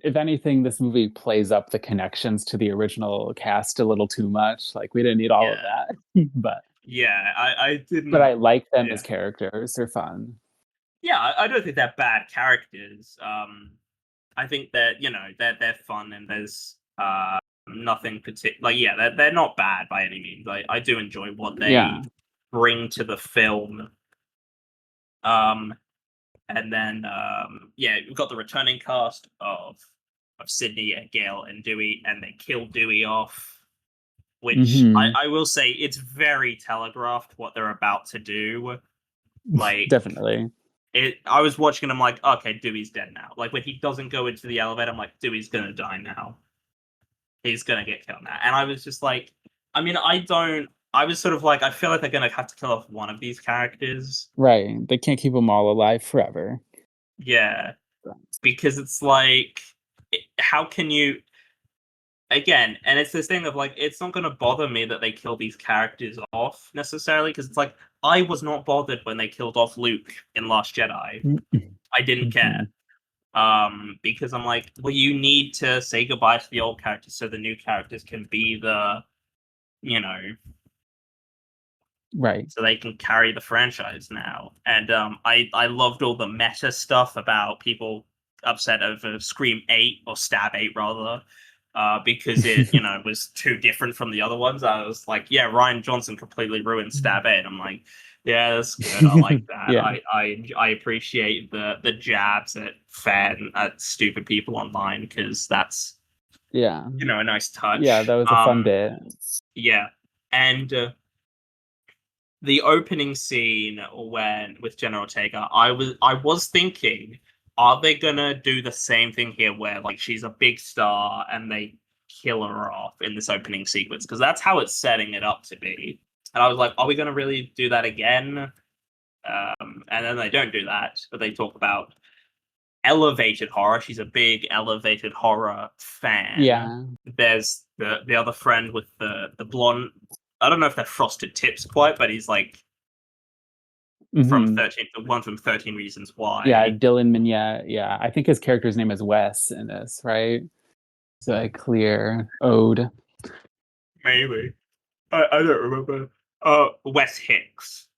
If anything, this movie plays up the connections to the original cast a little too much. Like, we didn't need all of Yeah, that, but yeah, I but didn't. I like them as Yeah, characters. They're fun. yeah, I don't think they're bad characters. I think that they're fun and there's nothing particular. Like yeah, they're not bad by any means. I do enjoy what they Yeah. bring to the film. Um, and then yeah, we've got the returning cast of Sydney and Gail and Dewey, and they kill Dewey off. Which Mhm. I will say it's very telegraphed what they're about to do. Like Definitely. I was watching and I'm like, okay, Dewey's dead now. Like when he doesn't go into the elevator, I'm like, Dewey's gonna die now. He's gonna get killed now. And I was just like, I mean, I was sort of like, I feel like they're gonna have to kill off one of these characters. Right. They can't keep them all alive forever. Yeah. Because it's like how can you again, and it's this thing of like it's not gonna bother me that they kill these characters off necessarily, because it's like I was not bothered when they killed off Luke in Last Jedi. I didn't care. Mhm. Because I'm like, well, you need to say goodbye to the old characters so the new characters can be you know, Right. so they can carry the franchise now. And I loved all the meta stuff about people upset over Scream 8 or Stab 8 rather. Because it, was too different from the other ones. I was like, yeah, Ryan Johnson completely ruined Stab 8. I'm like, yeah, that's good. I like that. Yeah. I appreciate the jabs at stupid people online because that's Yeah. a nice Yeah, touch. that was a fun bit. Yeah, and the opening scene when with General Ortega, I was thinking, are they gonna do the same thing here where like she's a big star and they kill her off in this opening sequence? Because that's how it's setting it up to be. And I was like, are we gonna really do that again? And then they don't do that, but they talk about elevated horror. She's a big elevated horror fan. Yeah. There's the other friend with the blonde. I don't know if they're frosted tips quite, but he's like from Mhm. 13, the one from 13 Reasons Yeah, Why. Dylan Mignette. Yeah, I think his character's name is Wes in this, right? So a clear ode. Maybe. I don't remember. Wes Hicks.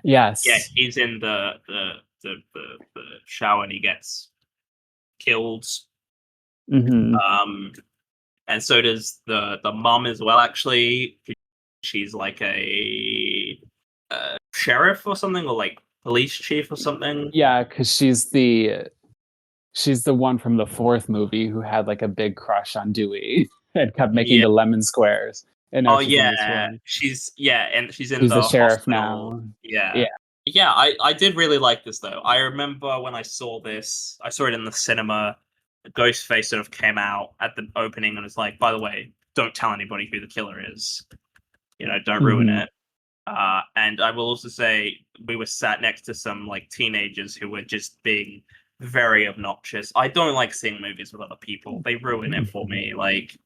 Yeah, Yes. he's in the shower and he gets killed. Mhm. Um, and so does the mum as well. Actually, she's like a sheriff or something, or like police chief or something. Yeah, because she's the one from the fourth movie who had like a big crush on Dewey and kept making Yeah. the lemon squares. And now Oh she's in this yeah. one. And she's in She's the the sheriff hospital. now. Yeah. Yeah. Yeah, I did really like this though. I remember when I saw this, I saw it in the cinema. Ghostface sort of came out at the opening and was like, by the way, don't tell anybody who the killer is. Don't ruin Mhm. it. And I will also say we were sat next to some like teenagers who were just being very obnoxious. I don't like seeing movies with other people. They ruin it for me. Like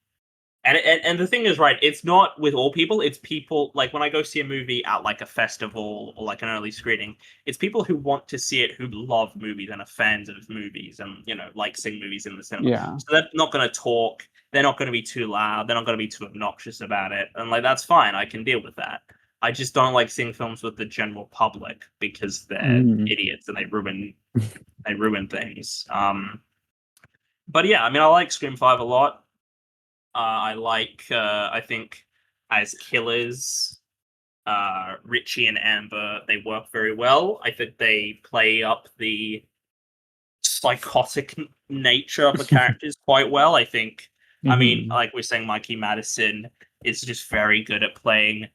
and the thing is, right, it's not with all people, it's people like when I go see a movie at like a festival or like an early screening, it's people who want to see it who love movies and are fans of movies and like seeing movies in the cinema. Yeah. So they're not gonna talk, they're not gonna be too loud, they're not gonna be too obnoxious about it. And like that's fine, I can deal with that. I just don't like seeing films with the general public because they're Mhm. idiots and they ruin things. But yeah, I mean I like Scream 5 a lot. I think as killers, Richie and Amber, they work very well. I think they play up the psychotic nature of the characters quite well. I think, I mean, Mhm. like we're saying, Mikey Madison is just very good at playing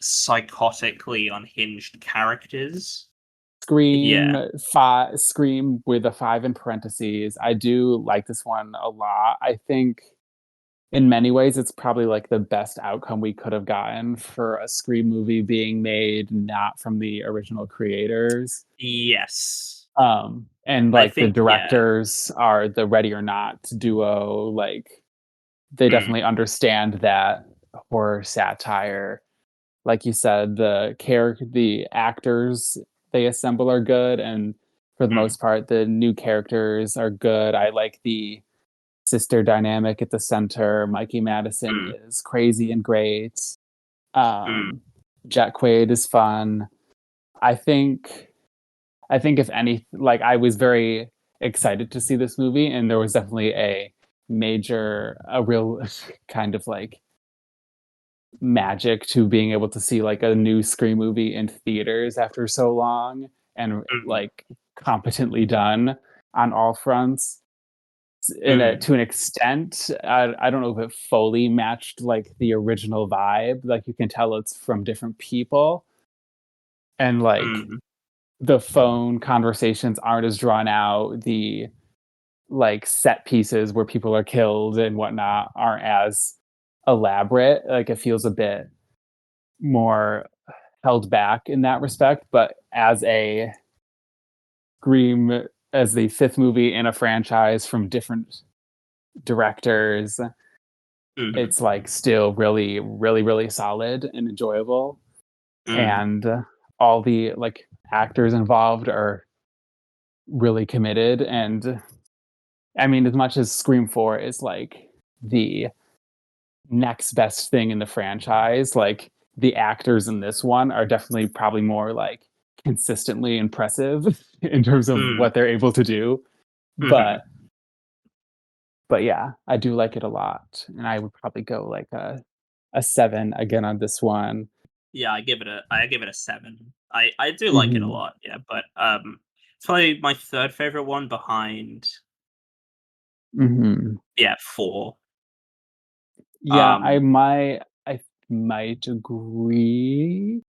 psychotically unhinged characters. Scream Yeah. 5, Scream with a 5 in parentheses. I do like this one a lot. I think in many ways it's probably like the best outcome we could have gotten for a Scream movie being made not from the original creators. Yes. And I like the think, yeah. directors are the Ready or Not duo. Like they Mm, definitely understand that horror satire. Like you said, the actors they assemble are good, and for the mm, most part, the new characters are good. I like the sister dynamic at the center. Mikey Madison mm, is crazy and great. mm, Jack Quaid is fun. I think I think if any, like I was very excited to see this movie, and there was definitely a real kind of like magic to being able to see like a new Scream movie in theaters after so long and mm, like competently done on all fronts. mm, To an extent, I don't know if it fully matched like the original vibe. Like you can tell it's from different people, and like mm, the phone conversations aren't as drawn out. The like set pieces where people are killed and whatnot aren't as elaborate. Like it feels a bit more held back in that respect. But Scream, as the fifth movie in a franchise from different directors, mm, it's like still really, really, really solid and enjoyable. mm, And all the like actors involved are really committed. And I mean, as much as Scream 4 is like the next best thing in the franchise, like the actors in this one are definitely probably more like consistently impressive in terms of mm, what they're able to do. mhm. But but yeah, I do like it a lot. And I would probably go like a 7 again on this one. Yeah, I give it a 7. I do like it a Mhm. lot, yeah, but, it's probably my 3rd favorite one behind, Mhm. yeah, 4. Yeah, Um, I might agree.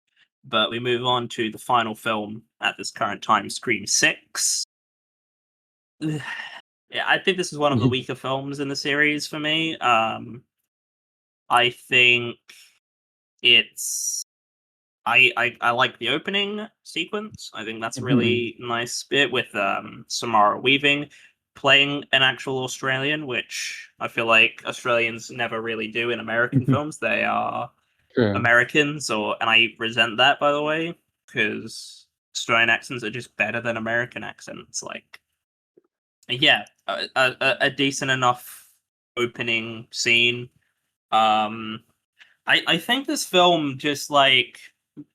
but we move on to the final film at this current time, Scream 6. Yeah, I think this is one of the weaker films in the series for me. I think it's I like the opening sequence. I think that's a Mhm. really nice bit with Samara Weaving playing an actual Australian, which I feel like Australians never really do in American Mhm. films. They are True. Americans, or and I resent that by the way, because Australian accents are just better than American accents. Like, yeah, a decent enough opening scene. Um, I think this film just like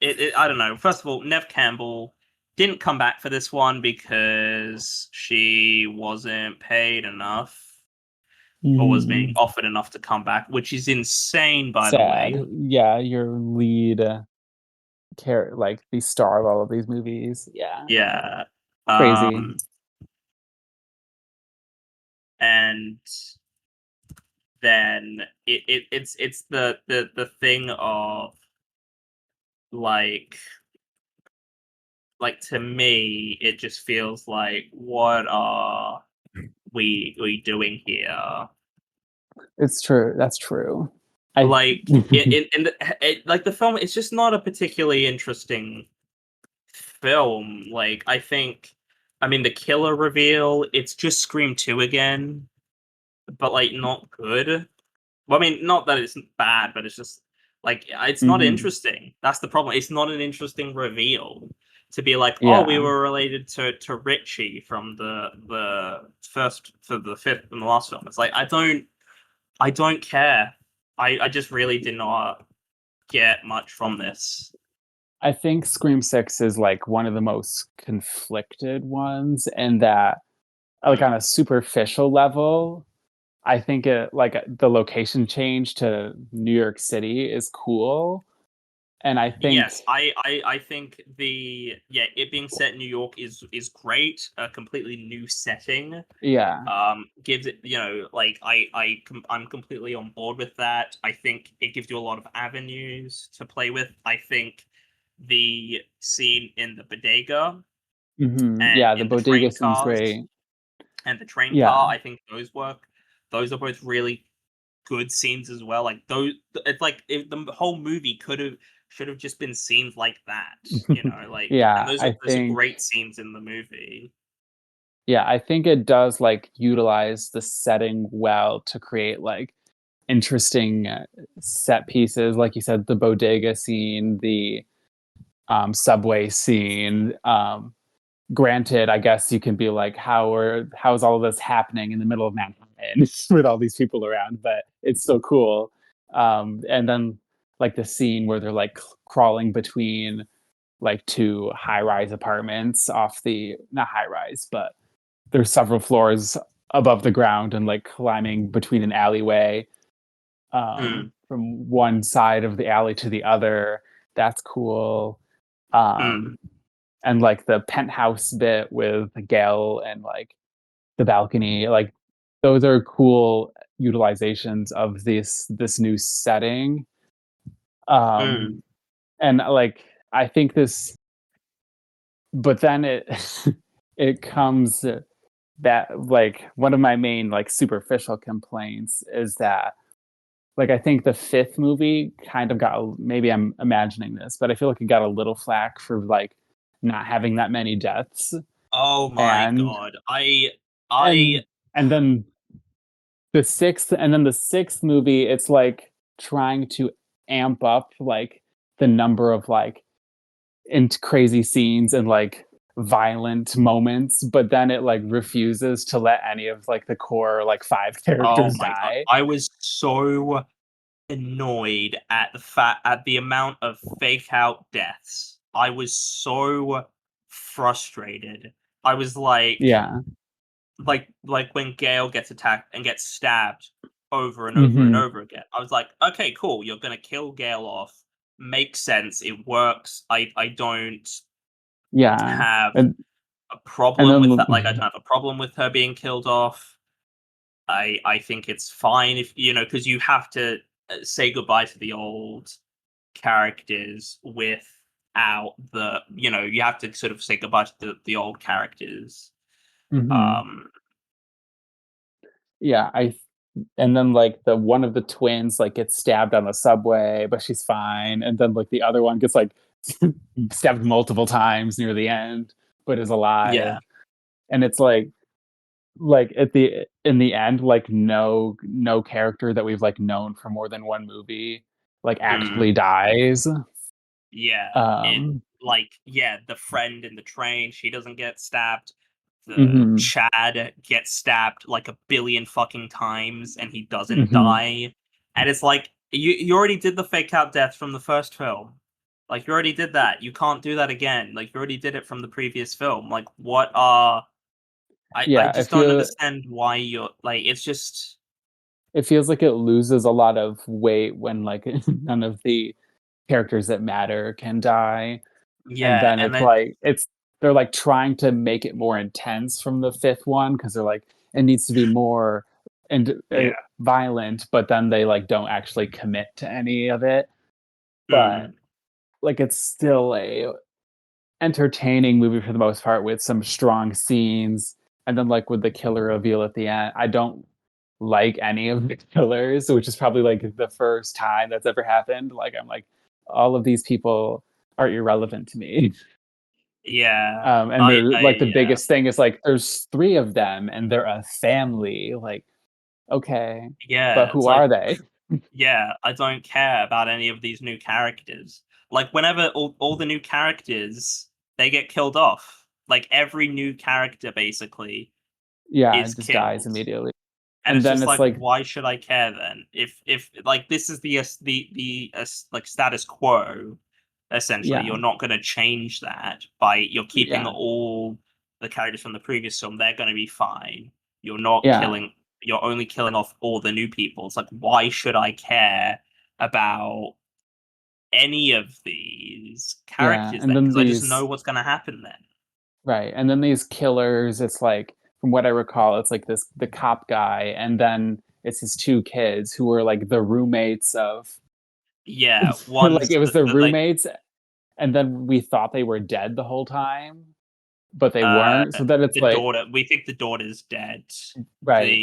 I don't know. First of all, Nev Campbell didn't come back for this one because she wasn't paid enough or was being Mhm. offered enough to come back, which is insane, by the Sad. way. Yeah, your lead like the star of all of these movies. Yeah. Yeah. Crazy. Um, and then it's the thing of like to me it just feels like what are we doing here? It's true. That's true. I Like in like the film, it's just not a particularly interesting film. Like I think, I mean, the killer reveal, it's just Scream 2 again, but like not good. Well, I mean, not that it's bad, but it's just like it's not Mhm. interesting. That's the problem. It's not an interesting reveal to be like, oh, we Yeah. were related to Richie from the first to the fifth and the last film. It's like I don't care. I just really did not get much from this. I think Scream 6 is like one of the most conflicted ones and that like Mm, on a superficial level, I think it like the location change to New York City is cool, And I think, Yes, I think it being set in New York is great. A completely new setting. yeah. Gives it, like I'm completely on board with that. I think it gives you a lot of avenues to play with. I think the scene in the bodega and Yeah, the in the bodega train scene's cars great. and the train Yeah. car, I think those work. Those are both really good scenes as well. Like those, it's like if the whole movie could have should have just been scenes like that, and Yeah, those are great scenes in the movie. I think it does like utilize the setting well to create like interesting set pieces. Like you said, the bodega scene, the subway scene. Granted, I guess you can be like, how's all of this happening in the middle of Manhattan with all these people around? But it's still cool. And then like the scene where they're like crawling between like two high-rise apartments off the not high-rise, but there's several floors above the ground and like climbing between an alleyway Mm, from one side of the alley to the other. That's cool. mm, Um, and like the penthouse bit with Gail and like the balcony, like those are cool utilizations of this new setting. mm, Um, and like I think this, but then it it comes that like one of my main like superficial complaints is that like I think the fifth movie kind of maybe I'm imagining this, but I feel like it got a little flack for like not having that many deaths. oh my and god, I and and then the sixth movie, it's like trying to amp up like the number of like into crazy scenes and like violent moments, but then it like refuses to let any of like the core like five oh characters my god, die. I was so annoyed at the amount of fake out deaths. I was so frustrated. I was Yeah. like when Gale gets attacked and gets stabbed over and over and Hmm. over again. I was like, okay, cool, you're gonna kill Gale off. Makes sense. It works. I don't Yeah. have And a and problem with that. Like I don't have a problem with her being killed off. I think it's fine if because you have to say goodbye to the old characters without you have to sort of say goodbye to the old characters. mhm. Um, Yeah, I and then like the one of the twins like gets stabbed on the subway, but she's fine. And then like the other one gets like stabbed multiple times near the end, but is yeah. alive. And it's like at the in the end, like no character that we've like known for more than one movie like Mm. actually dies. Yeah, Um the friend in the train, she doesn't get stabbed. The mhm, Chad gets stabbed like a billion fucking times and he doesn't mhm. die. And it's like you already did the fake out death from the first film. Like you already did that. You can't do that again. Like you already did it from the previous film. Like what are I Yeah, just don't understand why you're like it's just it feels like it loses a lot of weight when like none of the characters that matter can die. And yeah, then and it's then like they're like trying to make it more intense from the fifth one because they're like it needs to be more and yeah. violent, but then they like don't actually commit to any of it. But Mm, like it's still a entertaining movie for the most part with some strong scenes. And then like with the killer reveal at the end, I don't like any of the killers, which is probably like the first time that's ever happened. Like I'm like, all of these people are irrelevant to me. yeah. And they're I like the yeah. biggest thing is like there's three of them and they're a family. Like, okay, but Yeah, it's who like are they? yeah, I don't care about any of these new characters. Like whenever all the new characters they get killed off. Like every new character basically Yeah, is it just dies killed. immediately. And And it's then just it's like like, why should I care then? If like this is the like status quo essentially. yeah, You're not going to change that by you're keeping yeah, all the characters from the previous film. They're going to be fine. You're not yeah. killing. You're only killing off all the new people. It's like why should I care about? any of these Yeah, characters and then then because I just these know what's going to happen then. right, and then these killers, it's like from what I recall, it's like this the cop guy, and then it's his two kids who were like the roommates of Yeah, like one's it was their like roommates, and then we thought they were dead the whole time, but they uh weren't. So then it's the like daughter. We think the daughter's dead. right,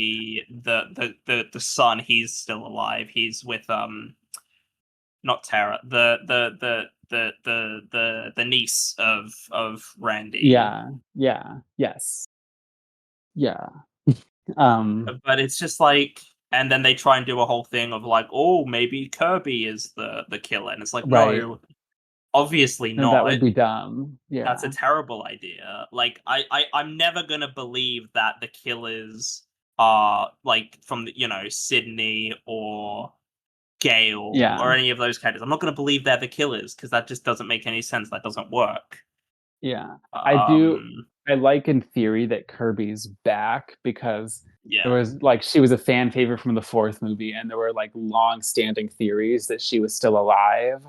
The son, he's still alive. He's with not Tara, the niece of Randy. yeah, yeah, yes, yeah. Um, But it's just like, and then they try and do a whole thing of like, oh, maybe Kirby is the killer, and it's like, right, no, obviously and that not. would be dumb. That's a Yeah, terrible idea. Like, I'm never gonna believe that the killers are like from Sydney or Gale or yeah. any of those characters. I'm not gonna believe they're the killers because that just doesn't make any sense. That doesn't work. Yeah. I do Um, I like in theory that Kirby's back because there yeah, was like she was a fan favorite from the fourth movie and there were like long-standing theories that she was still alive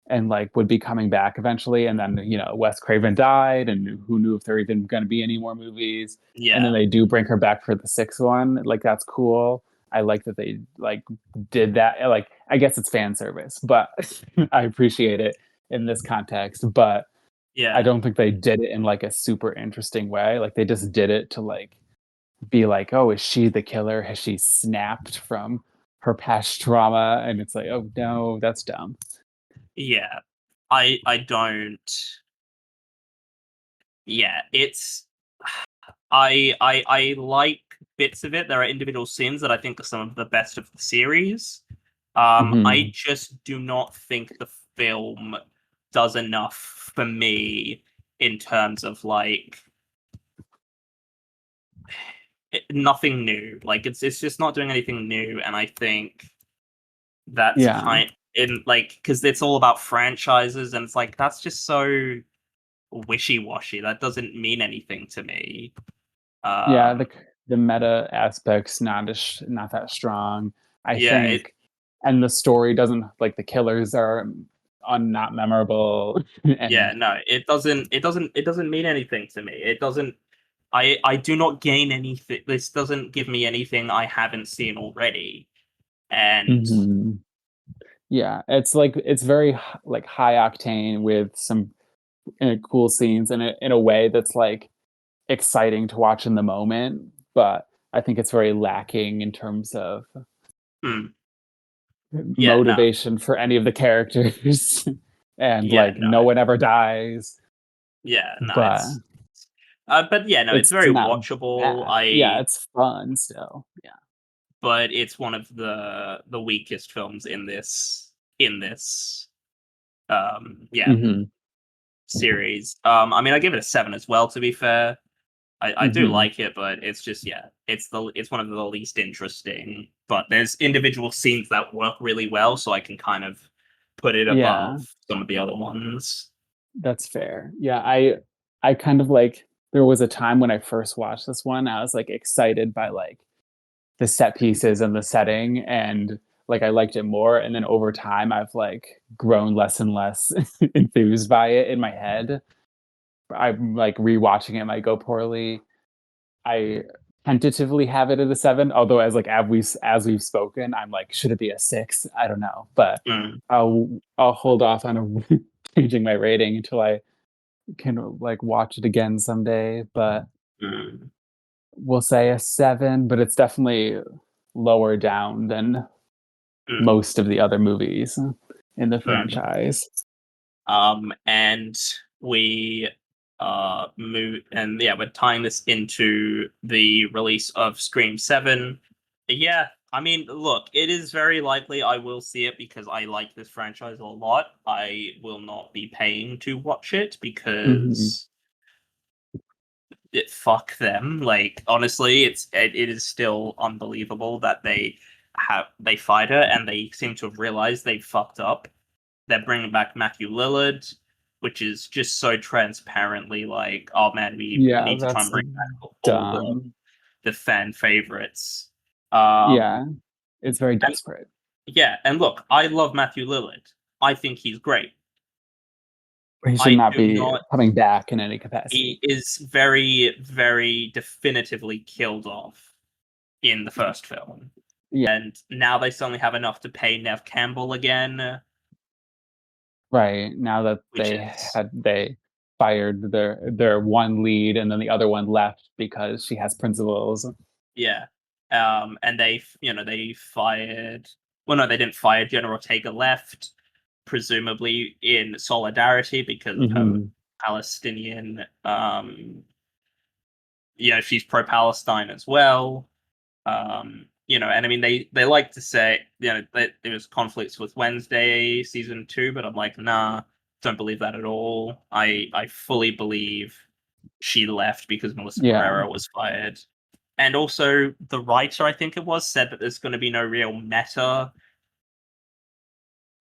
and like would be coming back eventually and then Wes Craven died and who knew if there were even going to be any more movies and then yeah, they do bring her back for the sixth one. Like that's cool. I like that they like did that. Like I guess it's fan service, but I appreciate it in this context, but I yeah. don't think they did it in like a super interesting way. Like they just did it to like be like, oh, is she the killer? Has she snapped from her past trauma? And it's like, oh no, that's dumb. Yeah. I don't. Yeah, it's I like bits of it. There are individual scenes that I think are some of the best of the series. I Hmm. just do not think the film does enough for me in terms of like nothing new. Like it's just not doing anything new, and I think that's Yeah. kind in like because it's all about franchises, and it's like that's just so wishy-washy. That doesn't mean anything to me. Yeah, Um, the meta aspect's not that strong. I yeah, it think and the story doesn't like the killers are not memorable yeah, and no, it doesn't mean anything to me. It doesn't I do not gain anything. This doesn't give me anything I haven't seen already. And Mhm. Yeah, it's like it's very like high octane with some cool scenes in a way that's like exciting to watch in the moment, but I think it's very lacking in terms of hmm, yeah, no, motivation for any of the characters. And yeah, like no, no one ever dies, yeah, no, but but yeah, no, it's it's very not watchable. bad. Yeah, it's fun still. Yeah. But it's one of the weakest films in this yeah Hmm. series. I mean, I give it a 7 as well. To be fair, I do Hmm. like it, but it's just yeah, it's one of the least interesting. But there's individual scenes that work really well, so I can kind of put it Yeah, above some of the other ones. that's fair. Yeah, I kind of like there was a time when I first watched this one, I was like excited by like the set pieces and the setting and like I liked it more and then over time I've like grown less and less enthused by it in my head. I'm like rewatching it might go poorly. I tentatively have it at a 7, although as we've spoken, I'm like should it be a 6? I don't know, but Mm, I'll hold off on changing my rating until I can like watch it again someday, but mm, we'll say a 7, but it's definitely lower down than mm, most of the other movies in the mm. franchise. And we move and yeah, we're tying this into the release of Scream 7. Yeah, I mean, look, it is very likely I will see it because I like this franchise a lot. I will not be paying to watch it Mhm. because fuck them. Like honestly, it is still unbelievable that they fight her and they seem to have realized they fucked up. They're bringing back Matthew Lillard, which is just so transparently like, oh man, we Yeah, need to try and that's bring back all dumb. the fan favorites. Um, Yeah, it's very and desperate. yeah, and look, I love Matthew Lillard. I think he's great. He should I not do be not. coming back in any capacity. He is very, very definitively killed off in the first film, Yeah, and now they suddenly have enough to pay Nev Campbell again, right. Now that which is they fired their one lead and then the other one left because she has principles. yeah. And they fired. Well, no, they didn't fire. Jenna Ortega left, presumably in solidarity because of her Hmm. Palestinian. She's pro-Palestine as well. And I mean, they like to say, that there was conflicts with Wednesday season 2, but I'm like, nah, don't believe that at all. I fully believe she left because Melissa Yeah, Barrera was fired. And also, the writer, I think it was, said that there's going to be no real meta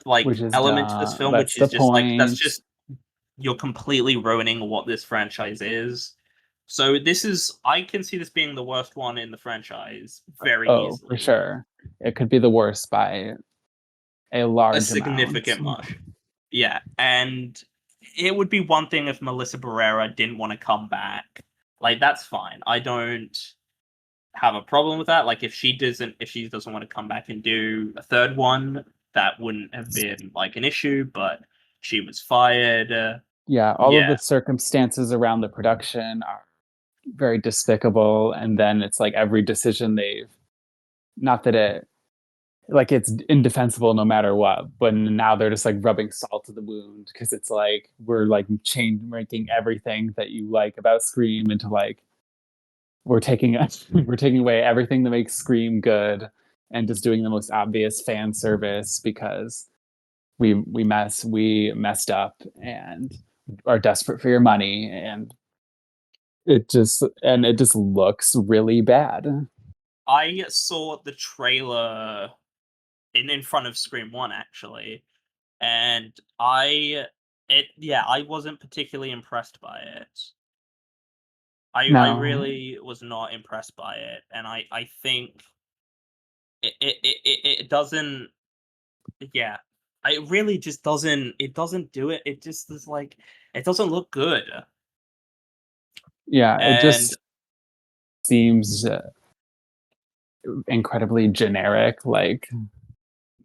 which is element to this film, that's which the is just like that's point. just you're completely ruining what this franchise is. So I can see this being the worst one in the franchise very Oh, for easily. sure. It could be the worst by a A large amount. significant margin. Yeah, and it would be one thing if Melissa Barrera didn't want to come back. Like that's fine. I don't have a problem with that. Like if she doesn't want to come back and do a third one, that wouldn't have been like an issue. But she was fired. Yeah, all of Yeah, the circumstances around the production are very despicable. And then it's like every decision they've, not that it, like it's indefensible no matter what, but now they're just like rubbing salt to the wound because it's like we're like change ranking everything that you like about Scream into like we're taking we're taking away everything that makes Scream good and just doing the most obvious fan service because we messed up and are desperate for your money and it just looks really bad. I saw the trailer in front of Scream One actually, and I wasn't particularly impressed by it. I No, really was not impressed by it, and I think it doesn't. Yeah, it really just doesn't. It doesn't do it. It just is like it doesn't look good, yeah, it and just seems incredibly generic, like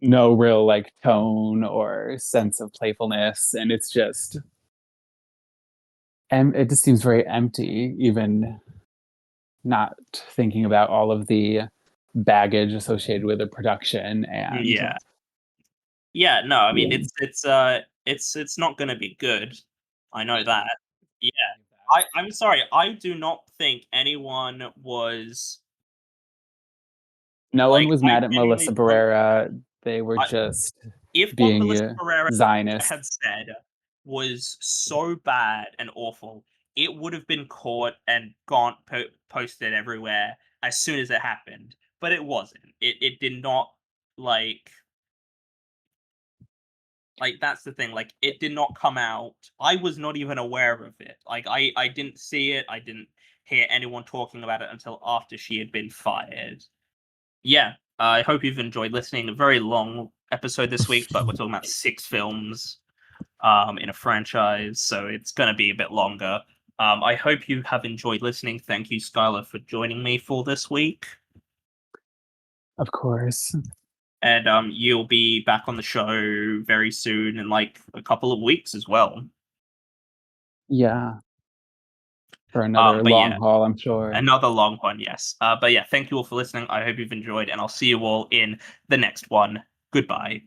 no real like tone or sense of playfulness, and it's just and it just seems very empty, even not thinking about all of the baggage associated with the production and yeah, yeah. No, I mean yeah. it's not going to be good. I know that. Yeah, I'm sorry. I do not think anyone was No one was I mad at Melissa genuinely don't. Barrera. They were I, just if what being Melissa Barrera Zionist. had said was so bad and awful, it would have been caught and gone posted everywhere as soon as it happened. But it wasn't. It did not like that's the thing. Like it did not come out. I was not even aware of it. Like I didn't see it. I didn't hear anyone talking about it until after she had been fired. Yeah, I hope you've enjoyed listening. A very long episode this week, but we're talking about 6 films in a franchise, so it's going to be a bit longer. I hope you have enjoyed listening. Thank you, Skylar, for joining me for this week. Of course. And you'll be back on the show very soon in like a couple of weeks as well. Yeah. For another But long yeah, haul, I'm sure. another long one, yes. But yeah, thank you all for listening. I hope you've enjoyed, and I'll see you all in the next one. Goodbye.